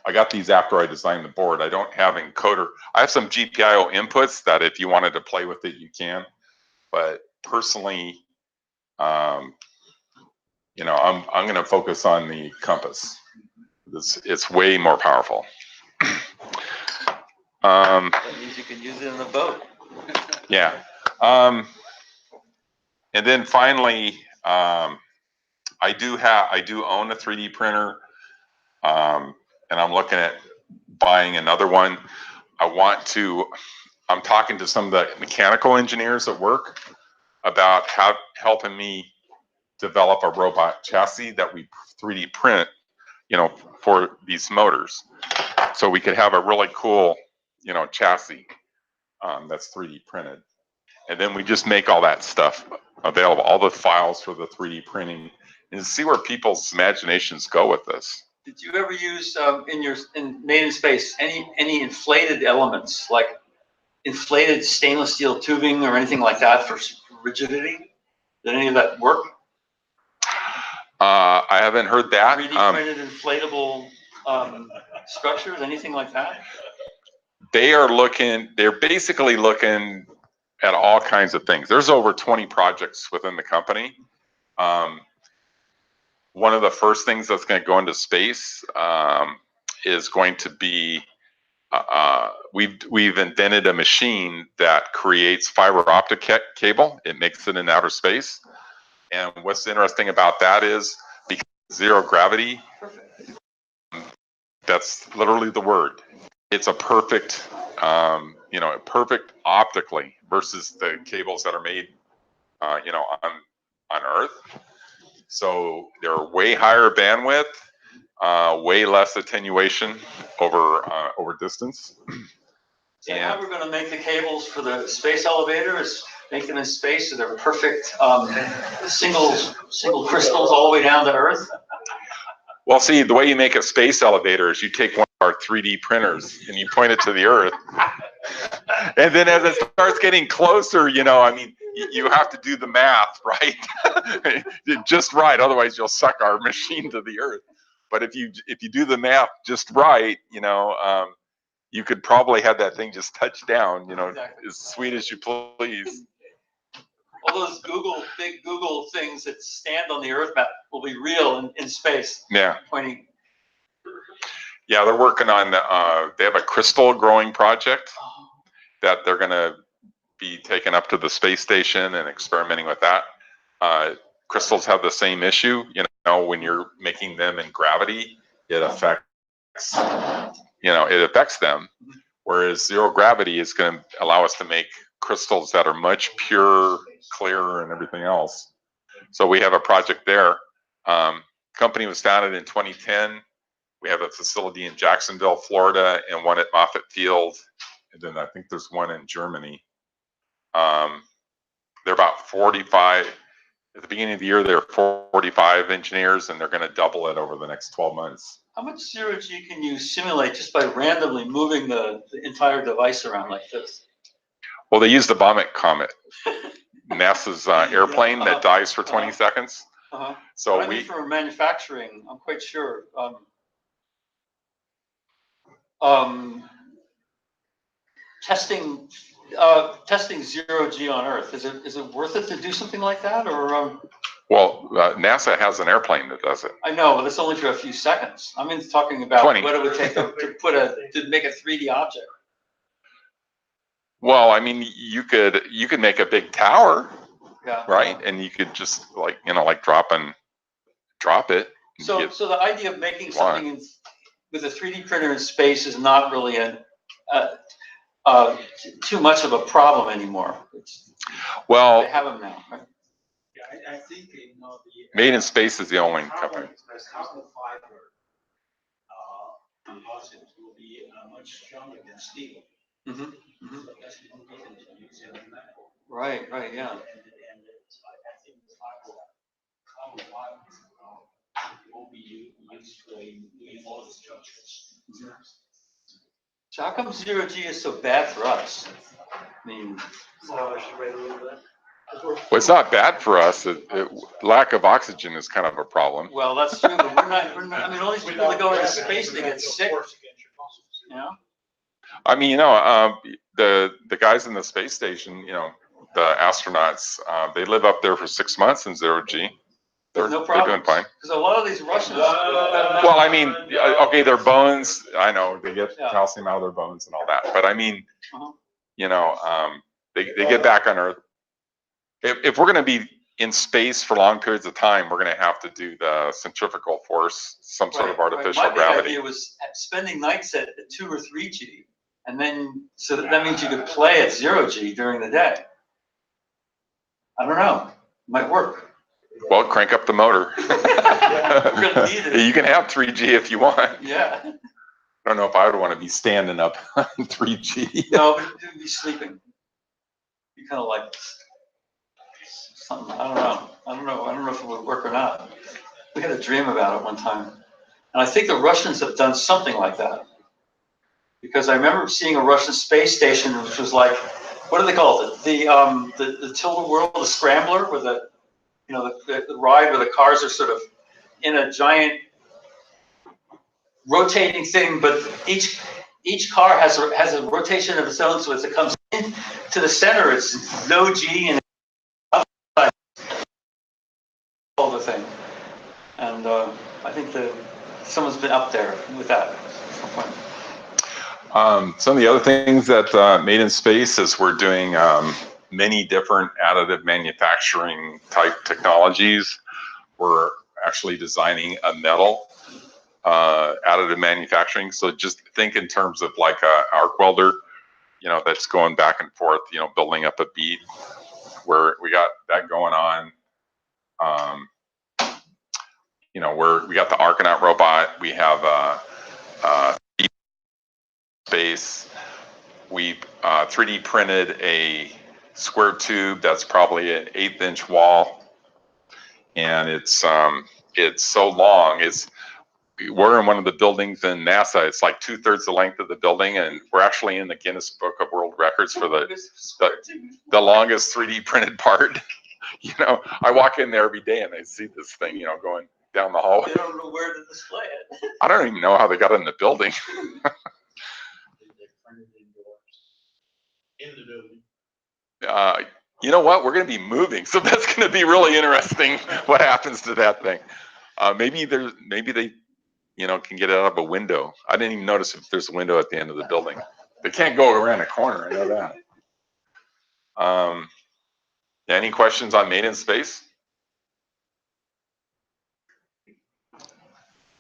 I got these after I designed the board. I don't have encoder. I have some GPIO inputs that if you wanted to play with it, you can. But personally, I'm going to focus on the compass. It's way more powerful. That means you can use it in a boat. Yeah. And then finally, I do own a 3D printer. And I'm looking at buying another one. I'm talking to some of the mechanical engineers at work about helping me develop a robot chassis that we 3D print, for these motors. So we could have a really cool, chassis that's 3D printed. And then we just make all that stuff available, all the files for the 3D printing, and see where people's imaginations go with this. Did you ever use in Made in Space any inflated elements, like inflated stainless steel tubing or anything like that for rigidity? Did any of that work? I haven't heard that. 3D printed inflatable structures, anything like that? They're basically looking at all kinds of things. There's over 20 projects within the company. One of the first things that's going to go into space is going to be, we've invented a machine that creates fiber optic cable. It makes it in outer space. And what's interesting about that is, because zero gravity, that's literally the word. It's a perfect, perfect optically versus the cables that are made, on Earth. So they're way higher bandwidth, way less attenuation over distance. So how we're going to make the cables for the space elevator is make them in space so they're perfect single crystals all the way down to Earth? Well, see, the way you make a space elevator is you take one of our 3D printers and you point it to the Earth. And then as it starts getting closer, you have to do the math, right? Just right, otherwise you'll suck our machine to the Earth. But if you do the math just right, you could probably have that thing just touch down, exactly, as sweet as you please. All those big Google things that stand on the Earth map will be real in space. Yeah. Pointing. Yeah, they're working on, they have a crystal growing project that they're going to be taken up to the space station and experimenting with that. Crystals have the same issue, when you're making them in gravity, it affects them, whereas zero gravity is going to allow us to make crystals that are much pure, clearer, and everything else. So we have a project there. Company was founded in 2010. We have a facility in Jacksonville, Florida, and one at Moffett Field, and then I think there's one in Germany. They're about 45. At the beginning of the year, there are 45 engineers, and they're going to double it over the next 12 months. How much zero-G can you simulate just by randomly moving the entire device around like this? Well, they use the Comet, NASA's airplane that dies for 20 seconds. So for manufacturing, I'm quite sure. Testing zero-G on Earth, is it worth it to do something like that, or? Well, NASA has an airplane that does it. I know, but it's only for a few seconds. I mean, talking about 20. what it would take to make a 3D object. Well, I mean, you could make a big tower, yeah, right? And you could just drop it. So the idea of making something with a 3D printer in space is not really too much of a problem anymore. Well, they have them now, right? Yeah, I think Made in Space is the only company. Carbon fiber composites will be much stronger than steel. Mm-hmm. Mm-hmm. So that's one reason to use it in metal. Right, yeah. And I think the carbon fiber will be used for doing all the structures. Mm-hmm. So how come zero-G is so bad for us? I mean, I should wait a little bit. Well, it's not bad for us. Lack of oxygen is kind of a problem. Well, that's true, but we're not. I mean, all these people that go into space, they get sick. You know. I mean, the guys in the space station, the astronauts, they live up there for 6 months in zero-G. They're doing fine. Because a lot of these Russians. Well, I mean, okay, their bones. I know they get calcium out of their bones and all that, but I mean, they get back on Earth. If we're going to be in space for long periods of time, we're going to have to do the centrifugal force, some sort of artificial My big gravity. idea was spending nights at 2 or 3G, and then so that means you could play at 0G during the day. I don't know, might work. Well, crank up the motor. We're gonna need it. You can have 3G if you want. Yeah. I don't know if I would want to be standing up on 3G. No, but you'd be sleeping. You kind of like something. I don't know if it would work or not. We had a dream about it one time, and I think the Russians have done something like that. Because I remember seeing a Russian space station, which was like, what do they call it? The tilt-a-whirl, the scrambler, where the ride where the cars are sort of in a giant rotating thing, but each car has a rotation of its own, so as it comes in to the center, it's no G and outside all the thing. And I think that someone's been up there with that at some point. Some of the other things that Made in Space is we're doing many different additive manufacturing type technologies. We're actually designing a metal additive manufacturing. So just think in terms of like a arc welder, that's going back and forth, building up a bead. Where we got that going on. We got the Archinaut robot. We have space. We've 3D printed a square tube that's probably an 1/8 inch wall, and it's so long. We're in one of the buildings in NASA. It's like 2/3 the length of the building, and we're actually in the Guinness Book of World Records for the longest 3D printed part. I walk in there every day and I see this thing, going down the hallway. They don't know where to display it. I don't even know how they got in the building. In the building. You know what? We're going to be moving, so that's going to be really interesting. What happens to that thing? Maybe they, can get it out of a window. I didn't even notice if there's a window at the end of the building. They can't go around a corner. I know that. Any questions on Made in Space?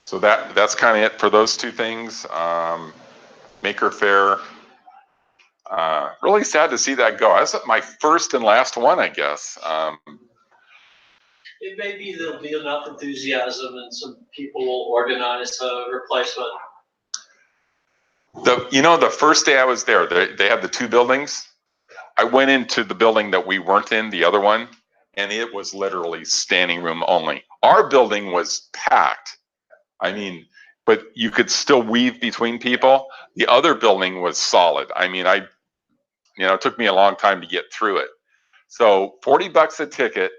So that's kind of it for those two things. Maker Faire. Really sad to see that go. That's my first and last one, I guess. It may be there'll be enough enthusiasm and some people will organize a replacement. The first day I was there, they had the two buildings. I went into the building that we weren't in, the other one, and it was literally standing room only. Our building was packed. But you could still weave between people. The other building was solid. It took me a long time to get through it. So $40 a ticket,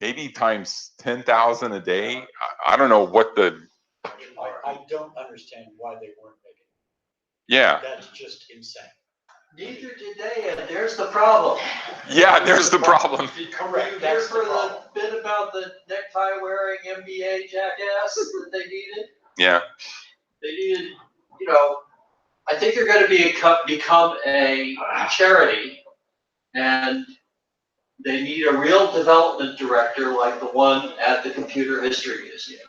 maybe times 10,000 a day. I don't know what I don't understand why they weren't making it. Yeah. That's just insane. Neither did they, and there's the problem. Yeah, there's the problem. Correct. You hear for the bit about the necktie wearing MBA jackass that they needed? Yeah. They needed, I think they're going to become a charity, and they need a real development director like the one at the Computer History Museum.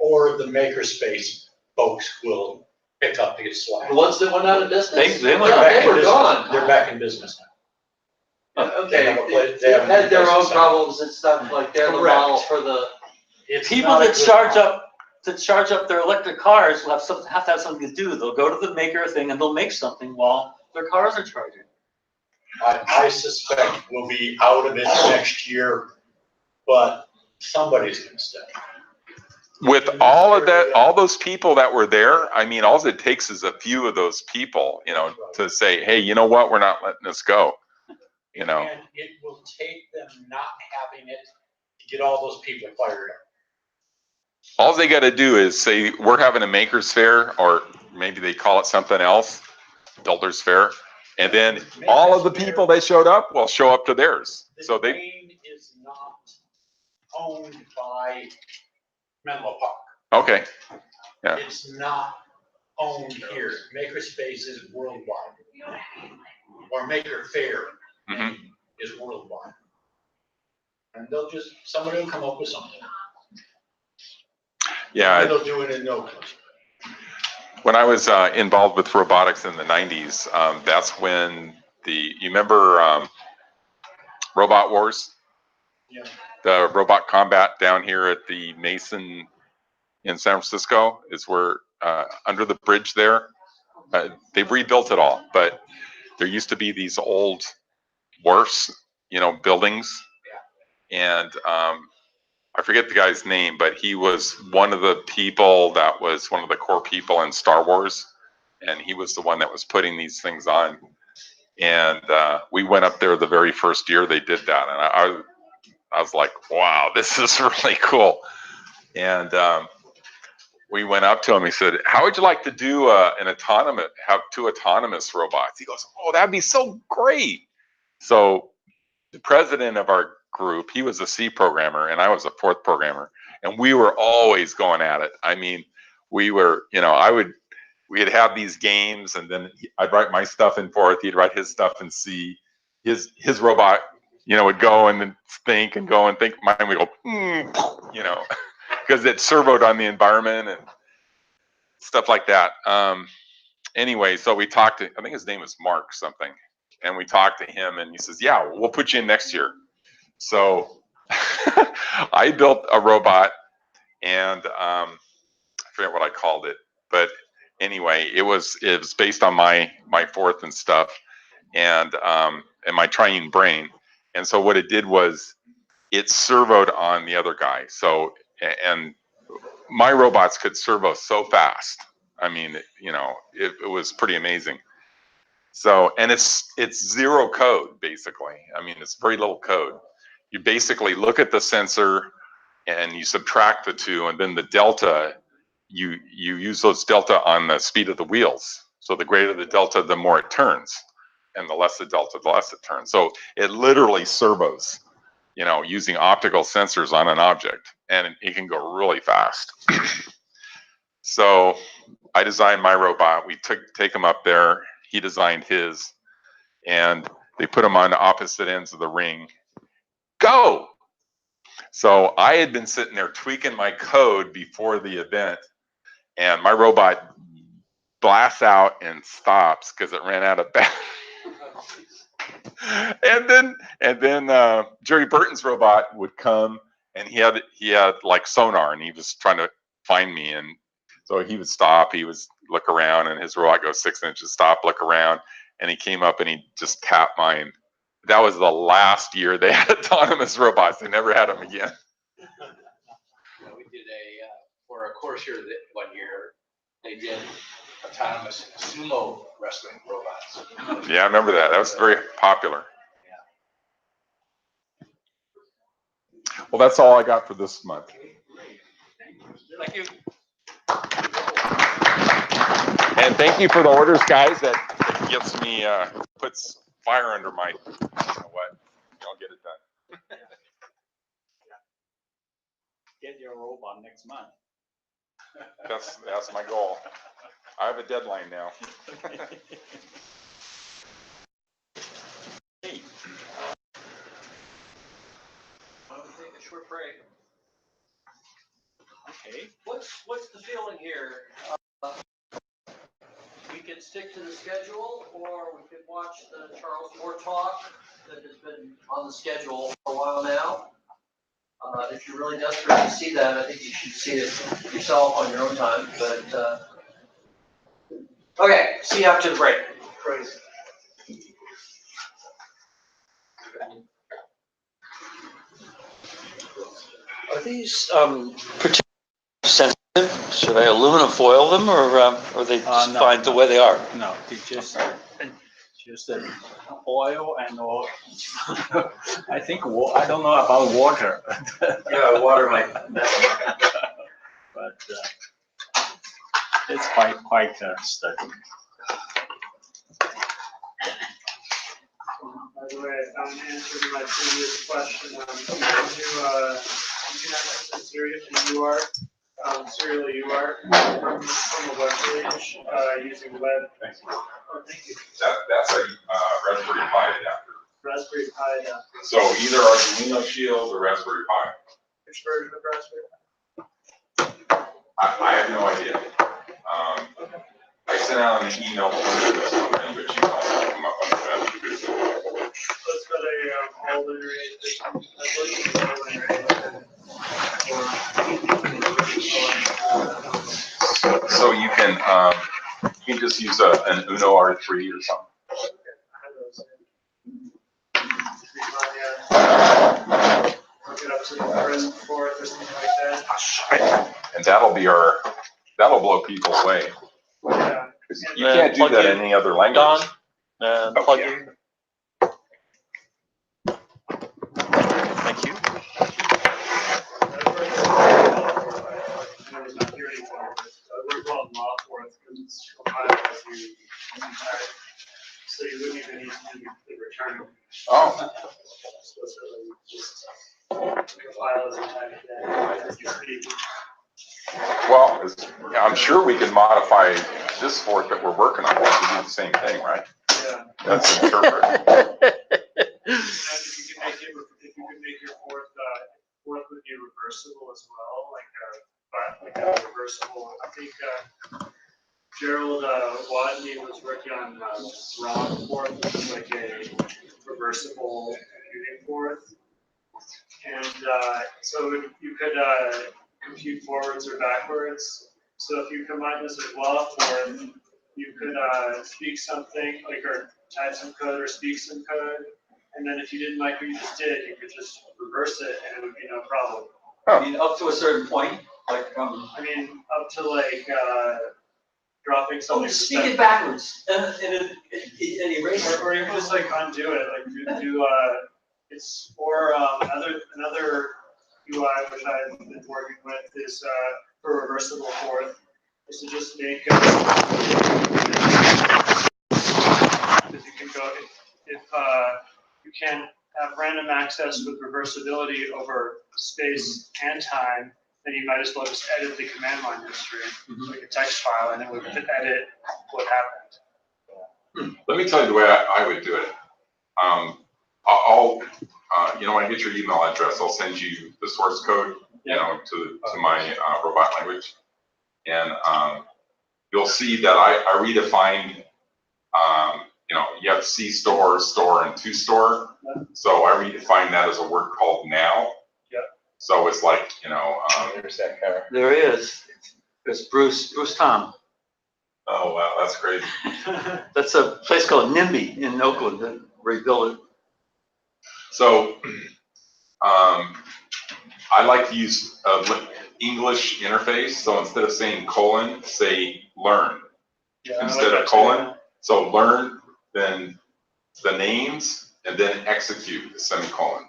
Or the makerspace folks will pick up his slack. The ones that went out of business? They were gone. They're back in business now. Okay, they've had their own problems and stuff, like they're the model for the. People that charge up their electric cars will have to have something to do. They'll go to the maker thing and they'll make something while their cars are charging. I suspect we'll be out of it next year, but somebody's going to step. With all of that, all those people that were there, all it takes is a few of those people, to say, hey, you know what, we're not letting this go. And it will take them not having it to get all those people fired up. All they got to do is say, we're having a Maker's Fair, or maybe they call it something else, Builder's Fair. And then all of the people that showed up will show up to theirs. The name is not owned by Menlo Park. Okay. Yeah. It's not owned here. Makerspace is worldwide. Or Maker Faire is worldwide. And they'll just, somebody will come up with something. Yeah. And they'll do it in no time. When I was involved with robotics in the 90s, that's when you remember Robot Wars? Yeah. The robot combat down here at the Mason in San Francisco is where, under the bridge there, they've rebuilt it all, but there used to be these old wharfs, buildings. And I forget the guy's name, but he was one of the people that was one of the core people in Star Wars. And he was the one that was putting these things on. And we went up there the very first year they did that. And I was like, wow, this is really cool. And we went up to him. He said, how would you like to do have 2 autonomous robots? He goes, oh, that'd be so great. So the president of our group, he was a C programmer and I was a 4th programmer. And we were always going at it. I mean, we were, we'd have these games and then I'd write my stuff in 4th, he'd write his stuff in C. His robot, would go and then think and go and think. Mine would go, because it servoed on the environment and stuff like that. Anyway, so we talked to, I think his name was Mark something. And we talked to him and he says, yeah, we'll put you in next year. So I built a robot and I forget what I called it, but anyway, it was based on my 4th and stuff and my triune brain. And so what it did was it servoed on the other guy. So, and my robots could servo so fast. I mean, it was pretty amazing. So, and it's 0 code basically. I mean, it's very little code. You basically look at the sensor and you subtract the 2 and then the delta, you use those delta on the speed of the wheels. So the greater the delta, the more it turns. And the less the delta, the less it turns. So it literally servos, using optical sensors on an object. And it can go really fast. So I designed my robot. We take him up there. He designed his. And they put him on the opposite ends of the ring. Go! So I had been sitting there tweaking my code before the event. And my robot blasts out and stops because it ran out of battery. and then Jerry Burton's robot would come and he had like sonar and he was trying to find me, and so he would stop, he would look around, and his robot goes 6 inches, stop, look around, and he came up and he just tapped mine. That was the last year they had autonomous robots. They never had them again. We did for a course here one year, they did autonomous sumo wrestling robots. Yeah, I remember that. That was very popular. Yeah. Well, that's all I got for this month. Thank you. And thank you for the orders, guys. That gets me, puts fire under my, what? I'll get it done. Get your robot next month. That's my goal. I have a deadline now. Hey. I'm gonna take a short break. Okay. What's the feeling here? We could stick to the schedule, or we could watch the Charles Moore talk that has been on the schedule for a while now. If you're really desperate to see that, I think you should see it yourself on your own time. But okay, see you after the break. Crazy. Are these particularly sensitive? Should I aluminum foil them, or are they just fine the way they are? No, they just oil and oil. I think I don't know about water. Yeah, water might. But it's quite study. By the way, I found an answer to my previous question. You can access serial UART from a web page using web. Oh, thank you. That's a Raspberry Pi adapter. Raspberry Pi adapter. So either Arduino Shield or Raspberry Pi. Which version of Raspberry Pi? I have no idea. I sent out an email to something, but you also come up on that. So it's got a all linear So you can just use an Uno R3 or something. Hook it up to the present fourth or something like that. And that'll blow people away. Yeah. 'Cause you can't do that in any other language. And plug in. Thank you. So you wouldn't even need to do the return. Oh. Just compile as a type of Well, I'm sure we can modify this fork that we're working on to do the same thing, right? Yeah. That's interpret. If you could make your fourth would be reversible as well, like a reversible. I think Gerald Watney was working on ROM fourth, which is like a reversible computing fourth, and so you could compute forwards or backwards. So if you combine this with law fourth, you could speak something or type some code or speak some code. And then if you didn't like what you just did, you could just reverse it and it would be no problem. I mean, up to a certain point, like, I mean, up to like dropping something. speak it backwards and erase it. Or you can just like undo it, like do it's or another UI which I've been working with is for reversible fourth is to just make because you can go if you can have random access with reversibility over space and time, then you might as well just edit the command line history, like a text file, and it would edit what happened. Let me tell you the way I would do it. When I get your email address, I'll send you the source code, to my robot language, and you'll see that I redefined. You have C store, store, and to store. So I redefined that as a word called now. Yeah. So it's like, There's that car. There is. It's Bruce Tom. Oh, wow, that's crazy. That's a place called NIMBY in Oakland that rebuilt it. So I like to use English interface. So instead of saying colon, say learn instead of colon. So learn, then the names, and then execute the semicolon.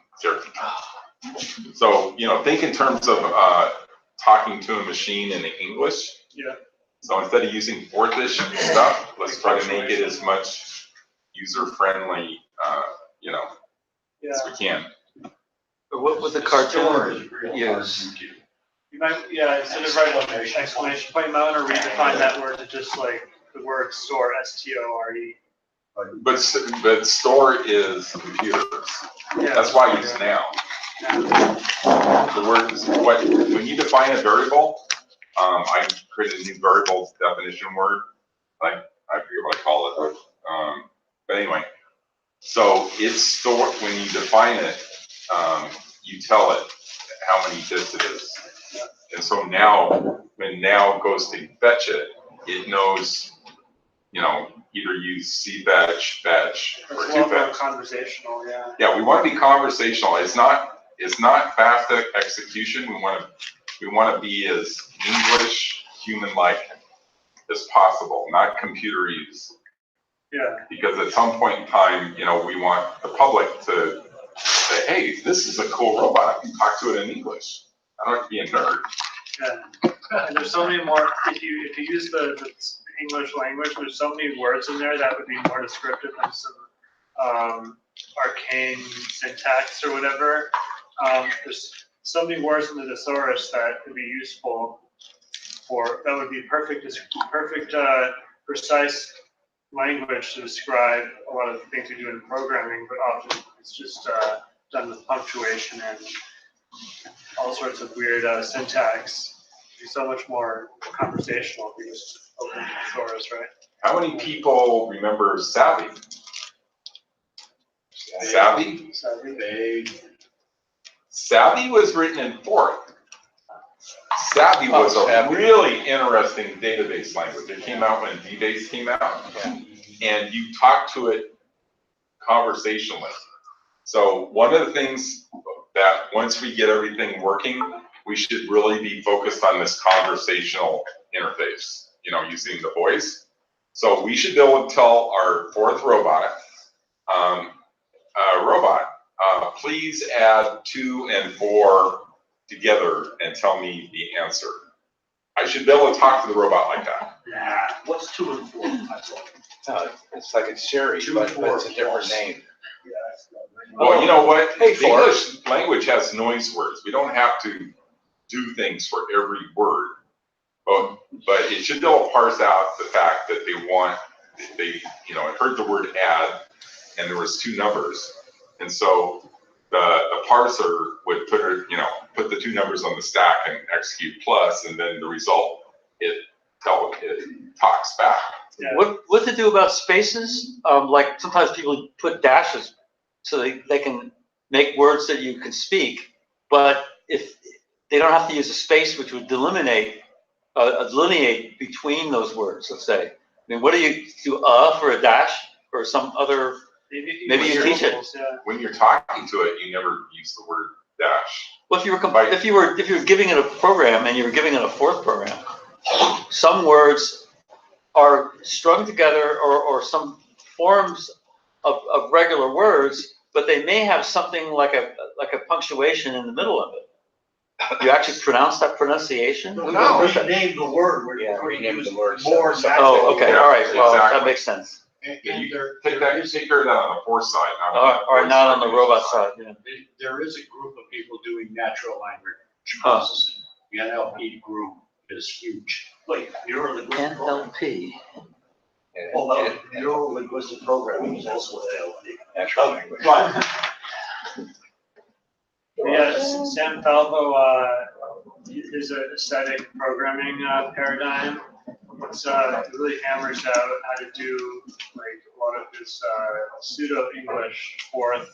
So, think in terms of talking to a machine in English. Yeah. So instead of using fourth-ish stuff, let's try to make it as much user-friendly, as we can. But what would the cartoon use? You might, instead of writing an exclamation point, you might want to redefine that word to just like the word store, S-T-O-R-E. But store is computers. Yeah. That's why I use now. The word is when you define a variable, I created a new variable definition word. I forget what I call it. But anyway, so it's stored when you define it. You tell it how many bits it is, and so now when now goes to fetch it, it knows. Either use C fetch, or to fetch. Conversational, yeah. Yeah, we want to be conversational. It's not fast execution. We want to be as English, human-like as possible, not computer-ese. Yeah. Because at some point in time, we want the public to say, "Hey, this is a cool robot. I can talk to it in English. I don't have to be a nerd." Yeah. And there's so many more. If you use the English language, there's so many words in there that would be more descriptive than some arcane syntax or whatever. There's so many words in the thesaurus that could be useful that would be perfect, precise language to describe a lot of the things we do in programming, but often it's just done with punctuation and all sorts of weird syntax. It's so much more conversational if you just open the source, right? How many people remember Savvy? Savvy? Savvy was written in Forth. Savvy was a really interesting database language. It came out when DBase came out, and you talk to it conversationally. So one of the things that once we get everything working, we should really be focused on this conversational interface, you know, using the voice. So we should be able to tell our Forth robot, please add 2 and 4 together and tell me the answer. I should be able to talk to the robot like that. Yeah. What's 2 and 4? It's like it's Sherry, but it's a different name. Well, you know what? The English language has noise words. We don't have to do things for every word. But it should be able to parse out the fact that you know, it heard the word add, and there was 2 numbers. And so the parser would put the 2 numbers on the stack and execute plus, and then the result, it talks back. Yeah. What to do about spaces? Like sometimes people put dashes so they can make words that you can speak, but if they don't have to use a space which would delineate between those words, let's say. I mean, what do you do for a dash or some other? Maybe you teach it. When you're talking to it, you never use the word dash. Well, if you were giving it a program and you were giving it a Forth program, some words are strung together or some forms of regular words, but they may have something like a punctuation in the middle of it. You actually pronounce that pronunciation? No, rename the word. Rename the word. More. Oh, okay, all right. Well, Exactly. that makes sense. And you take care of that on the Forth side, Or not on the robot side. Yeah. There is a group of people doing natural language processing. The NLP group is huge. Wait, NLP. Although neuro-linguistic programming is also NLP. Natural language. Right. Yeah, Sam Falvo, his aesthetic programming paradigm. It really hammers out how to do like a lot of this pseudo-English Forth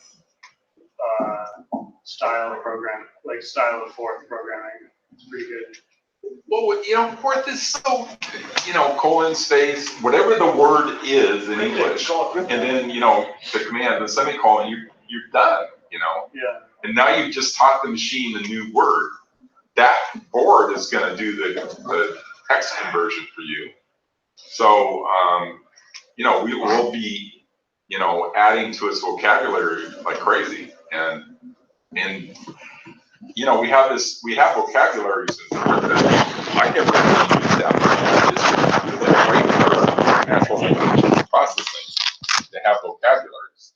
style program, like style of Forth programming. It's pretty good. Well, you know, Forth is so, you know, colon space, whatever the word is in English, and then, you know, the command, the semicolon, you're done, you know. Yeah. And now you've just taught the machine a new word. That board is going to do the text conversion for you. So, you know, we will be, you know, adding to its vocabulary like crazy. And you know, we have vocabularies in Forth that I never really used that. It's really great for natural language processing to have vocabularies.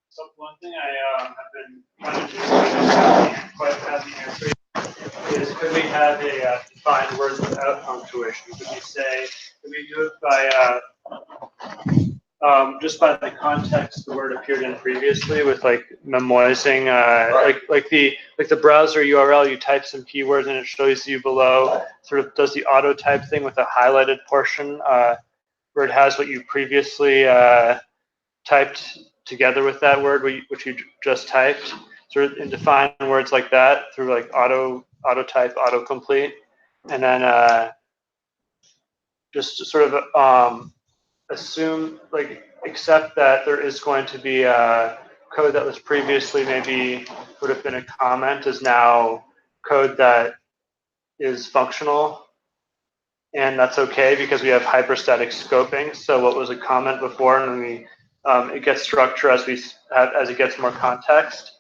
So one thing I have been trying to do, and can't quite have the answer, is could we have a defined words without punctuation? Could we do it by just by the context the word appeared in previously, with like memoizing, like the browser URL, you type some keywords and it shows you below, sort of does the auto type thing with a highlighted portion where it has what you previously typed together with that word which you just typed, sort of in define words like that through like auto type, autocomplete, and then just to sort of assume, like, accept that there is going to be a code that was previously maybe would have been a comment is now code that is functional, and that's okay because we have hyperstatic scoping. So what was a comment before, and we it gets structure as it gets more context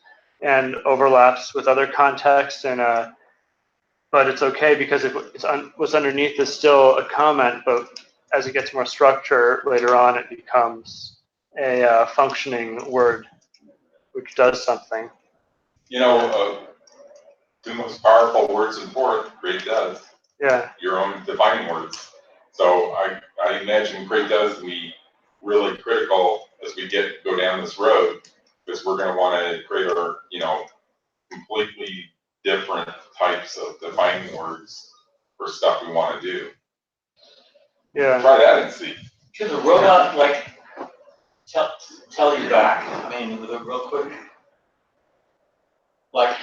and overlaps with other contexts, and but it's okay because what's underneath is still a comment, but as it gets more structure later on, it becomes a functioning word which does something. You know, the most powerful words in Forth, Great does. Yeah. Your own defining words. So I imagine Great does, we really critical as we go down this road, because we're going to want to create our, completely different types of defining words for stuff we want to do. Yeah. Try that and see. Can the robot like tell you back? I mean, with a real quick, like,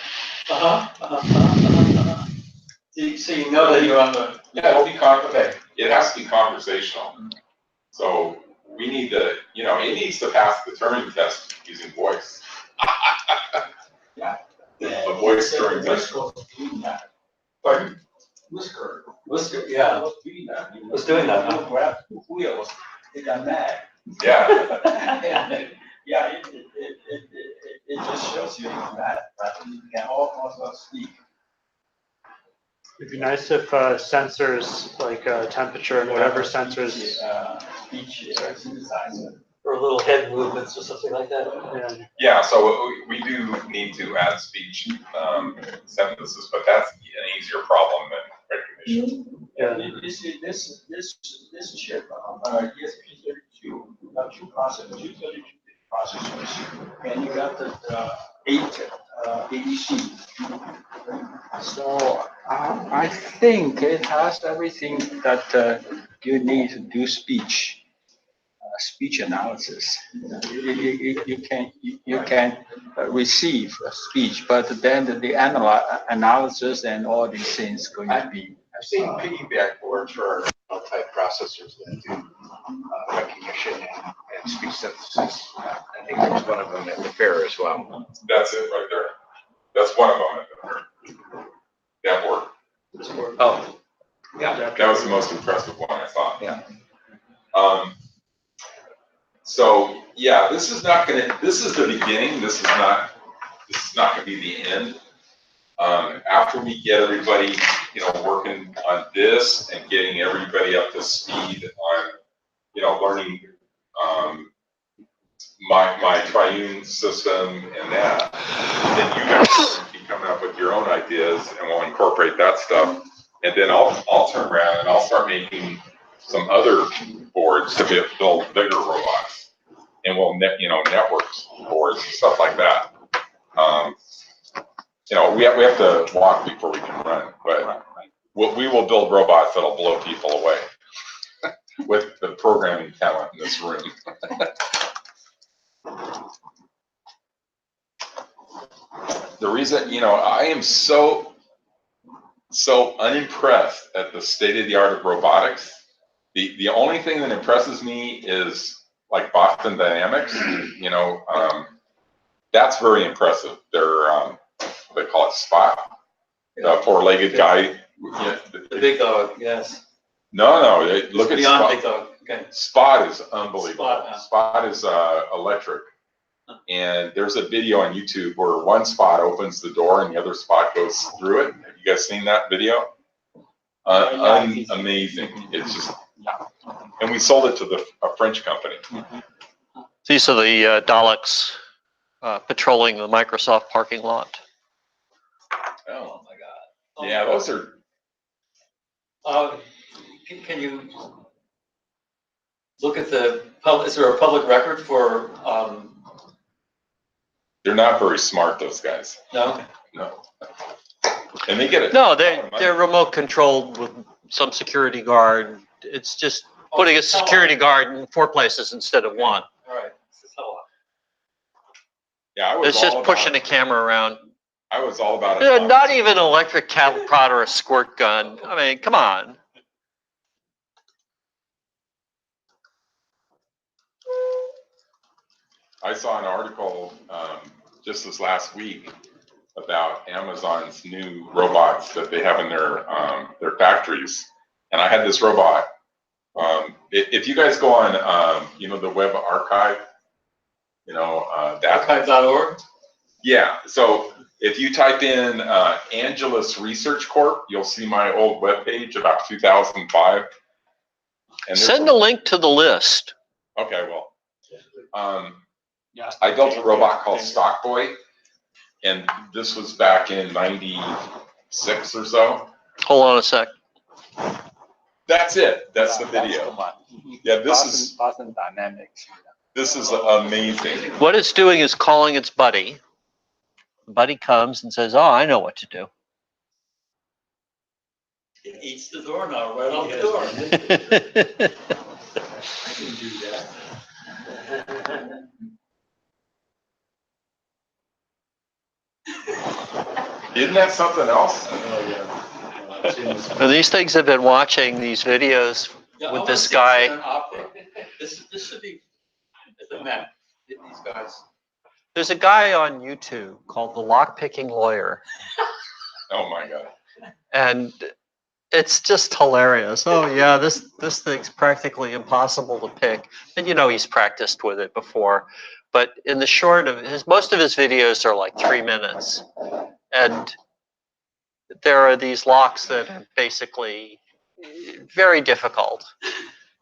So you know that you're on the. Yeah, it'll be okay. It has to be conversational. So we need to, it needs to pass the Turing test using voice. Yeah. A voice Turing test. Pardon? Whisker, yeah. was doing that. Was doing that, huh? Grab two wheels, it got mad. Yeah. Yeah, it just shows you that you can also speak. It'd be nice if sensors like temperature and whatever sensors. Speech synthesizer. Or little head movements or something like that. Yeah. Yeah, so we do need to add speech synthesis, but that's an easier problem than recognition. Yeah. You see, this chip, ESP32, got two processors, and you got the 8 ADC. So I think it has everything that you need to do speech analysis. You can receive a speech, but then the analysis and all these things going to be. I've seen piggyback boards for type processors that do recognition and speech synthesis. I think there was one of them at the fair as well. That's it right there. That's one of them at the fair. That worked. Oh, yeah. That was the most impressive one, I thought. Yeah. So yeah, this is the beginning. This is not gonna be the end. After we get everybody, working on this and getting everybody up to speed on, learning my triune system and that, then you guys can come up with your own ideas and we'll incorporate that stuff. And then I'll turn around and I'll start making some other boards to build bigger robots. And we'll network boards and stuff like that. We have to walk before we can run, but we will build robots that'll blow people away with the programming talent in this room. The reason, I am so unimpressed at the state of the art of robotics. The only thing that impresses me is like Boston Dynamics, that's very impressive. They're, they call it Spot, the four-legged guy. The big dog, yes. No, look at beyond Spot. big dog. Okay. Spot is unbelievable. Spot is electric. And there's a video on YouTube where one spot opens the door and the other spot goes through it. Have you guys seen that video? Amazing. It's just, and we sold it to a French company. These are the Daleks patrolling the Microsoft parking lot. Oh my God. Yeah, those are. Can you look at the is there a public record for? They're not very smart, those guys. No. No. And they get it. No, they're remote controlled with some security guard. It's just putting a security guard in 4 places instead of 1. All right. Yeah, it's just pushing a camera around. I was all about it. Not even an electric cattle prod or a squirt gun. I mean, come on. I saw an article just this last week about Amazon's new robots that they have in their factories, and I had this robot. If you guys go on, the web archive, archive.org. Yeah. So if you type in Angelus Research Corp, you'll see my old webpage about 2005. And send a link to the list. Okay. Well. I built a robot called Stockboy, and this was back in '96 or so. Hold on a sec. That's it. That's the video. Yeah, Boston Dynamics. this is amazing. What it's doing is calling its buddy. The buddy comes and says, "Oh, I know what to do." It eats the doorknob right off the door. I can do that. Isn't that something else? Well, these things have been watching these videos with this guy. This should be the map. These guys. There's a guy on YouTube called the Lockpicking Lawyer, Oh my God. and it's just hilarious. Oh yeah, this thing's practically impossible to pick, and you know he's practiced with it before. But in the short of most of his videos are like 3 minutes, and there are these locks that are basically very difficult.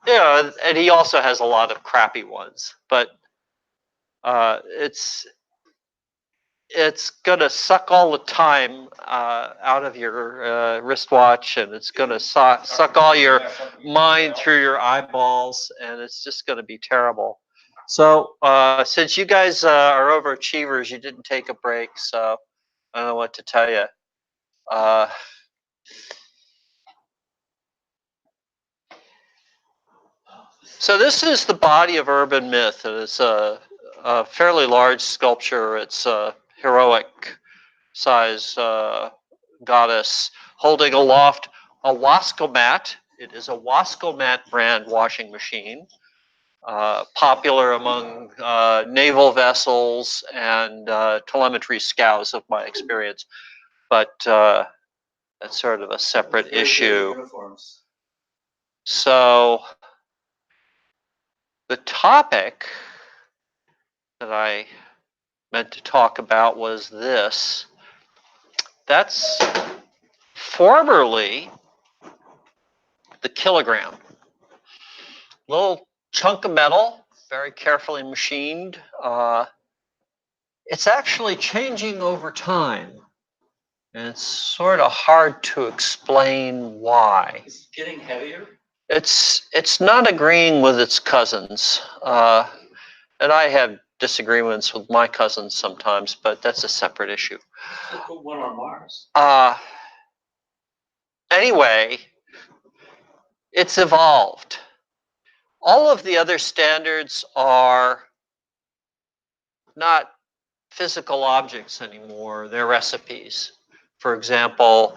Yeah, and he also has a lot of crappy ones, but it's gonna suck all the time out of your wristwatch, and it's gonna suck all your mind through your eyeballs, and it's just gonna be terrible. So since you guys are overachievers, you didn't take a break, so I don't know what to tell you. So this is the body of urban myth, and it's a fairly large sculpture. It's a heroic size goddess holding aloft a Wascomat. It is a Wascomat brand washing machine, popular among naval vessels and telemetry scows, of my experience. But that's sort of a separate issue. So the topic that I meant to talk about was this. That's formerly the kilogram. Little chunk of metal, very carefully machined. It's actually changing over time. And it's sort of hard to explain why. It's getting heavier. It's not agreeing with its cousins. And I have disagreements with my cousins sometimes, but that's a separate issue. Let's put one on Mars. Anyway, it's evolved. All of the other standards are not physical objects anymore. They're recipes. For example,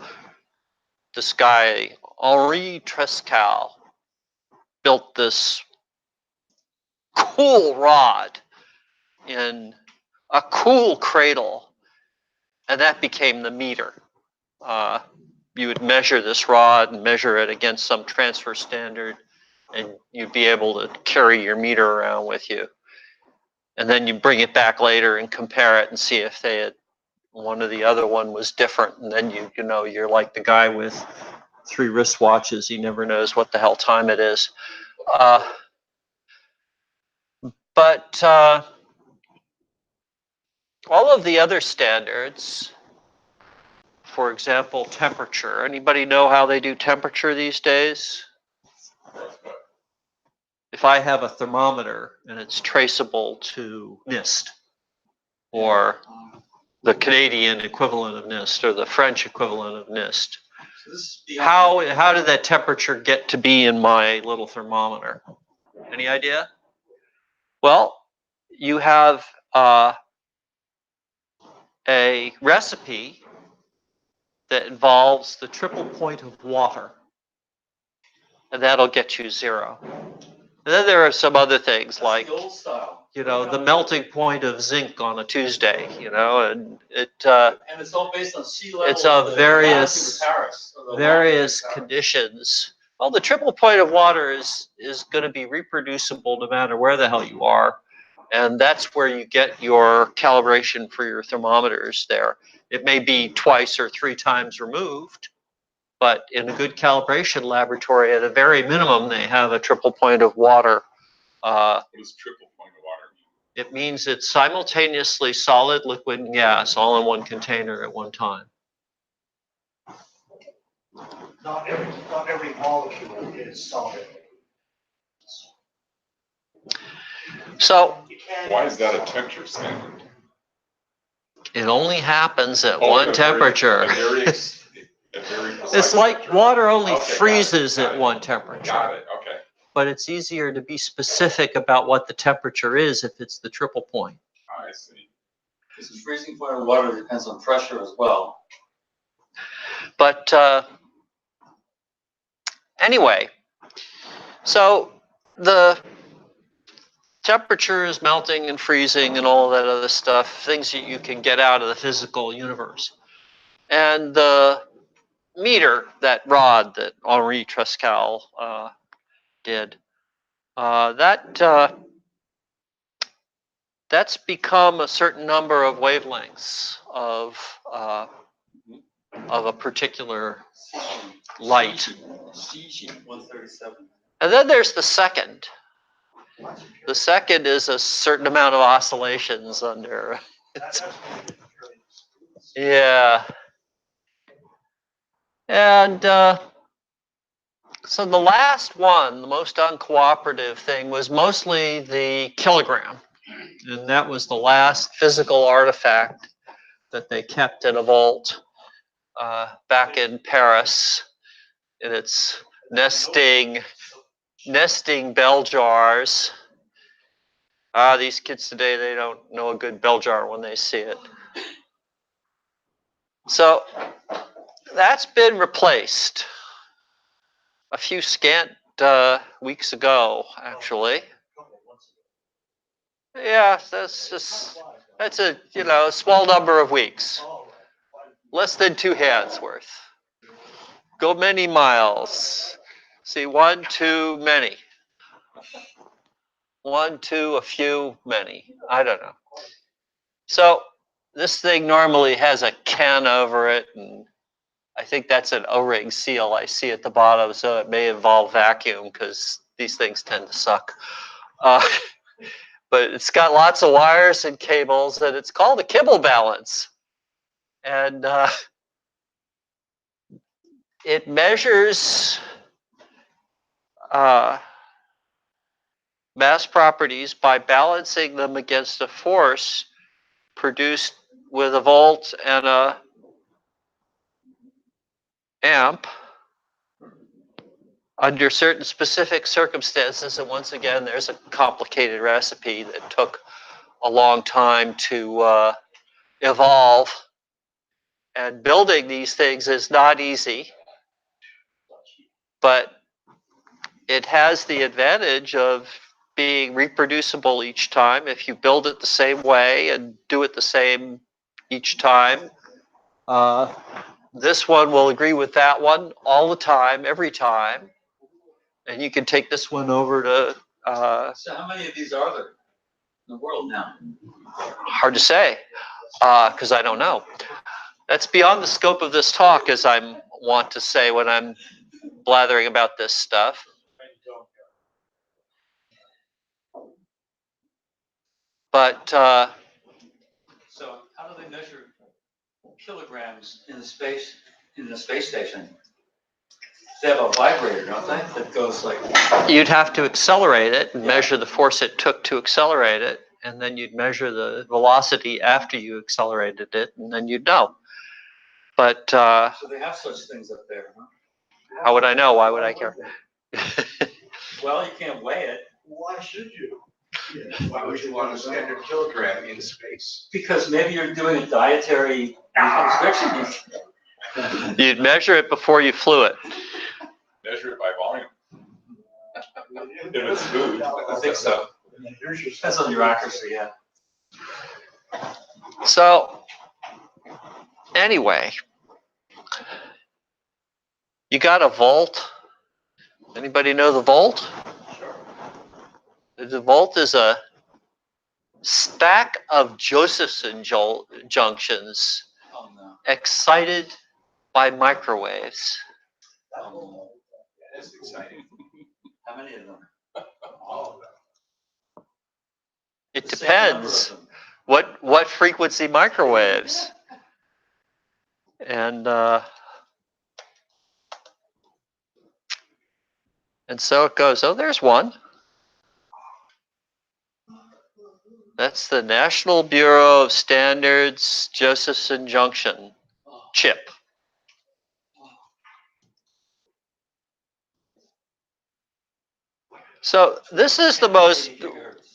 this guy, Henri Trescal, built this cool rod in a cool cradle, and that became the meter. You would measure this rod and measure it against some transfer standard, and you'd be able to carry your meter around with you. And then you bring it back later and compare it and see if they had one or the other one was different. And then you know you're like the guy with 3 wristwatches. He never knows what the hell time it is. But all of the other standards, for example, temperature. Anybody know how they do temperature these days? If I have a thermometer and it's traceable to NIST, or the Canadian equivalent of NIST, or the French equivalent of NIST, how did that temperature get to be in my little thermometer? Any idea? Well, you have a recipe that involves the triple point of water, and that'll get you 0. And then there are some other things like, you know, the melting point of zinc on a Tuesday, you know, and and it's all based on sea level. It's of various conditions. Well, the triple point of water is going to be reproducible no matter where the hell you are, and that's where you get your calibration for your thermometers there. It may be 2 or 3 times removed, but in a good calibration laboratory, at a very minimum, they have a triple point of water. What does triple point of water mean? It means it's simultaneously solid, liquid, and gas all in one container at one time. not every molecule is solid. So Why is that a temperature standard? it only happens at Oh, one temperature. A very precise It's like temperature. water only Okay, got it, freezes got at it. one temperature. Got it, okay. But it's easier to be specific about what the temperature is if it's the triple point. I see. Because the freezing point of water depends on pressure as well. But anyway, so the temperature is melting and freezing and all that other stuff, things that you can get out of the physical universe. And the meter, that rod that Henri Trescal did, that's become a certain number of wavelengths of a particular light. CG-137. And then there's the second. The second is a certain amount of oscillations under. Yeah. And so the last one, the most uncooperative thing, was mostly the kilogram. And that was the last physical artifact that they kept in a vault back in Paris in its nesting bell jars. These kids today, they don't know a good bell jar when they see it. So that's been replaced a few scant weeks ago, actually. Yeah, that's a small number of weeks. Less than 2 hands worth. Go many miles. See, 1, 2, many. 1, 2, a few, many. I don't know. So this thing normally has a can over it, and I think that's an O-ring seal I see at the bottom, so it may involve vacuum because these things tend to suck. But it's got lots of wires and cables, and it's called a kibble balance. And it measures mass properties by balancing them against a force produced with a volt and a amp under certain specific circumstances. And once again, there's a complicated recipe that took a long time to evolve. And building these things is not easy, but it has the advantage of being reproducible each time. If you build it the same way and do it the same each time, this one will agree with that one all the time, every time. And you can take this one over to... So how many of these are there in the world now? Hard to say, because I don't know. That's beyond the scope of this talk, as I want to say when I'm blathering about this stuff. But So how do they measure kilograms in the space station? They have a vibrator, don't they? That goes like. You'd have to accelerate it and measure the force it took to accelerate it, and then you'd measure the velocity after you accelerated it, and then you'd know. But So they have such things up there, huh? How would I know? Why would I care? Well, you can't weigh it. Why should you? Why would you want a standard kilogram in space? Because maybe you're doing a dietary restriction. You'd measure it before you flew it. Measure it by volume. If it's food. I think so. Depends on your accuracy, yeah. So, anyway, you got a volt. Anybody know the volt? Sure. The volt is a stack of Josephson junctions excited by microwaves. Oh, That's exciting. how many of them? All of them. It depends what frequency microwaves. And And so it goes. Oh, there's one. That's the National Bureau of Standards Josephson Junction chip. So this is the most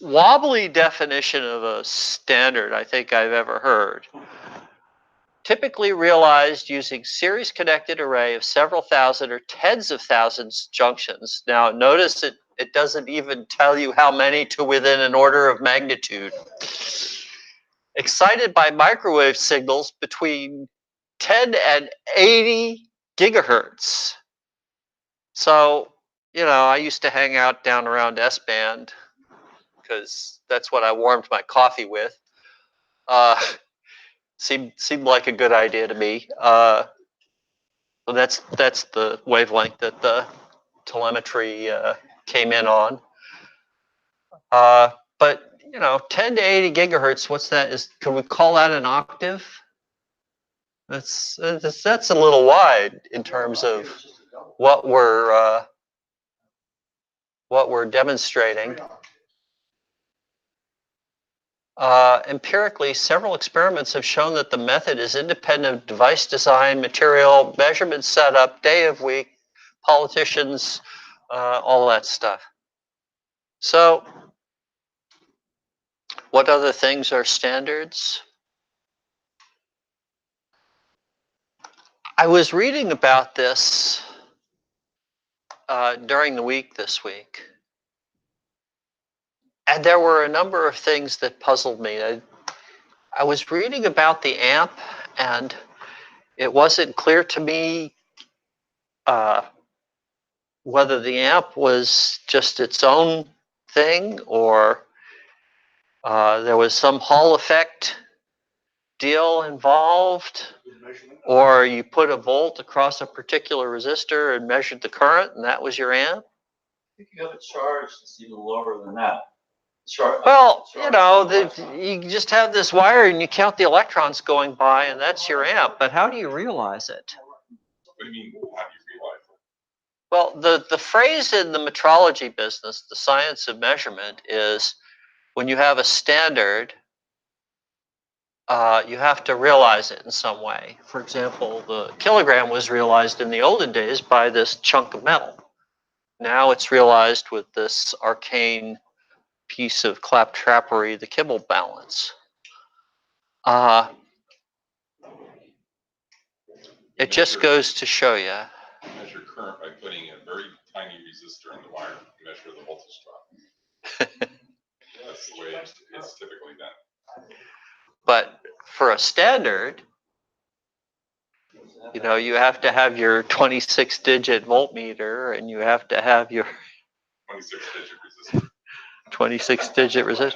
wobbly definition of a standard I think I've ever heard. Typically realized using series connected array of several thousand or tens of thousands junctions. Now notice it doesn't even tell you how many to within an order of magnitude. Excited by microwave signals between 10 and 80 gigahertz. So, you know, I used to hang out down around S-band because that's what I warmed my coffee with. Seemed like a good idea to me. So that's the wavelength that the telemetry came in on. But you know, 10 to 80 gigahertz. What's that? Can we call that an octave? That's a little wide in terms of what we're demonstrating. Empirically, several experiments have shown that the method is independent of device design, material, measurement setup, day of week, politicians, all that stuff. So, what other things are standards? I was reading about this during the week this week. And there were a number of things that puzzled me. I was reading about the amp, and it wasn't clear to me whether the amp was just its own thing or there was some Hall effect deal involved, or you put a volt across a particular resistor and measured the current, and that was your amp. If you have a charge that's even lower than that. Well, you know, you just have this wire and you count the electrons going by, and that's your amp. But how do you realize it? What do you mean, how do you realize it? Well, the phrase in the metrology business, the science of measurement, is when you have a standard, you have to realize it in some way. For example, the kilogram was realized in the olden days by this chunk of metal. Now it's realized with this arcane piece of claptrappery, the Kibble balance. It just goes to show you. Measure current by putting a very tiny resistor in the wire and measure the voltage drop. That's the way it's typically done. But for a standard, you know, you have to have your 26-digit voltmeter, and you have to have your 26-digit resistor.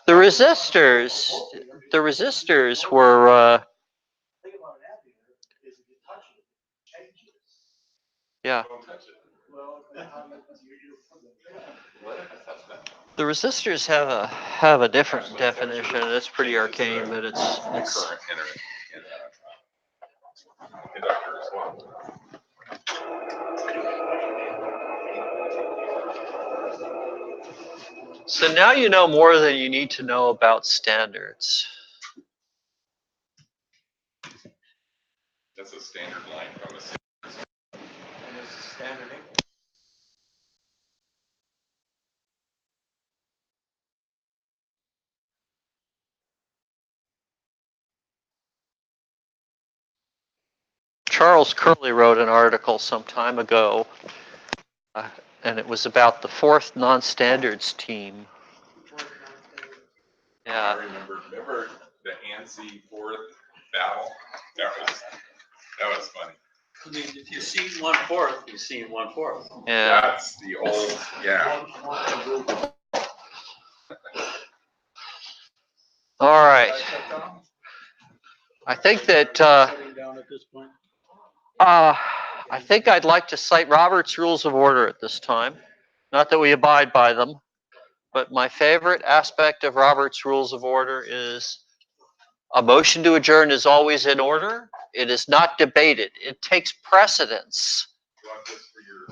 The resistors were yeah. The resistors have a different definition. It's pretty arcane, but it's current conductor as well. So now you know more than you need to know about standards. That's a standard line from a Standard. Charles Curley wrote an article some time ago, and it was about the fourth non-standards team. Yeah. I remember the ANSI fourth battle? That was funny. I mean, if you've seen 1/4, you've seen 1/4. Yeah. That's the old, yeah. All right. I think that I think I'd like to cite Robert's Rules of Order at this time. Not that we abide by them, but my favorite aspect of Robert's Rules of Order is a motion to adjourn is always in order. It is not debated. It takes precedence. You want this for your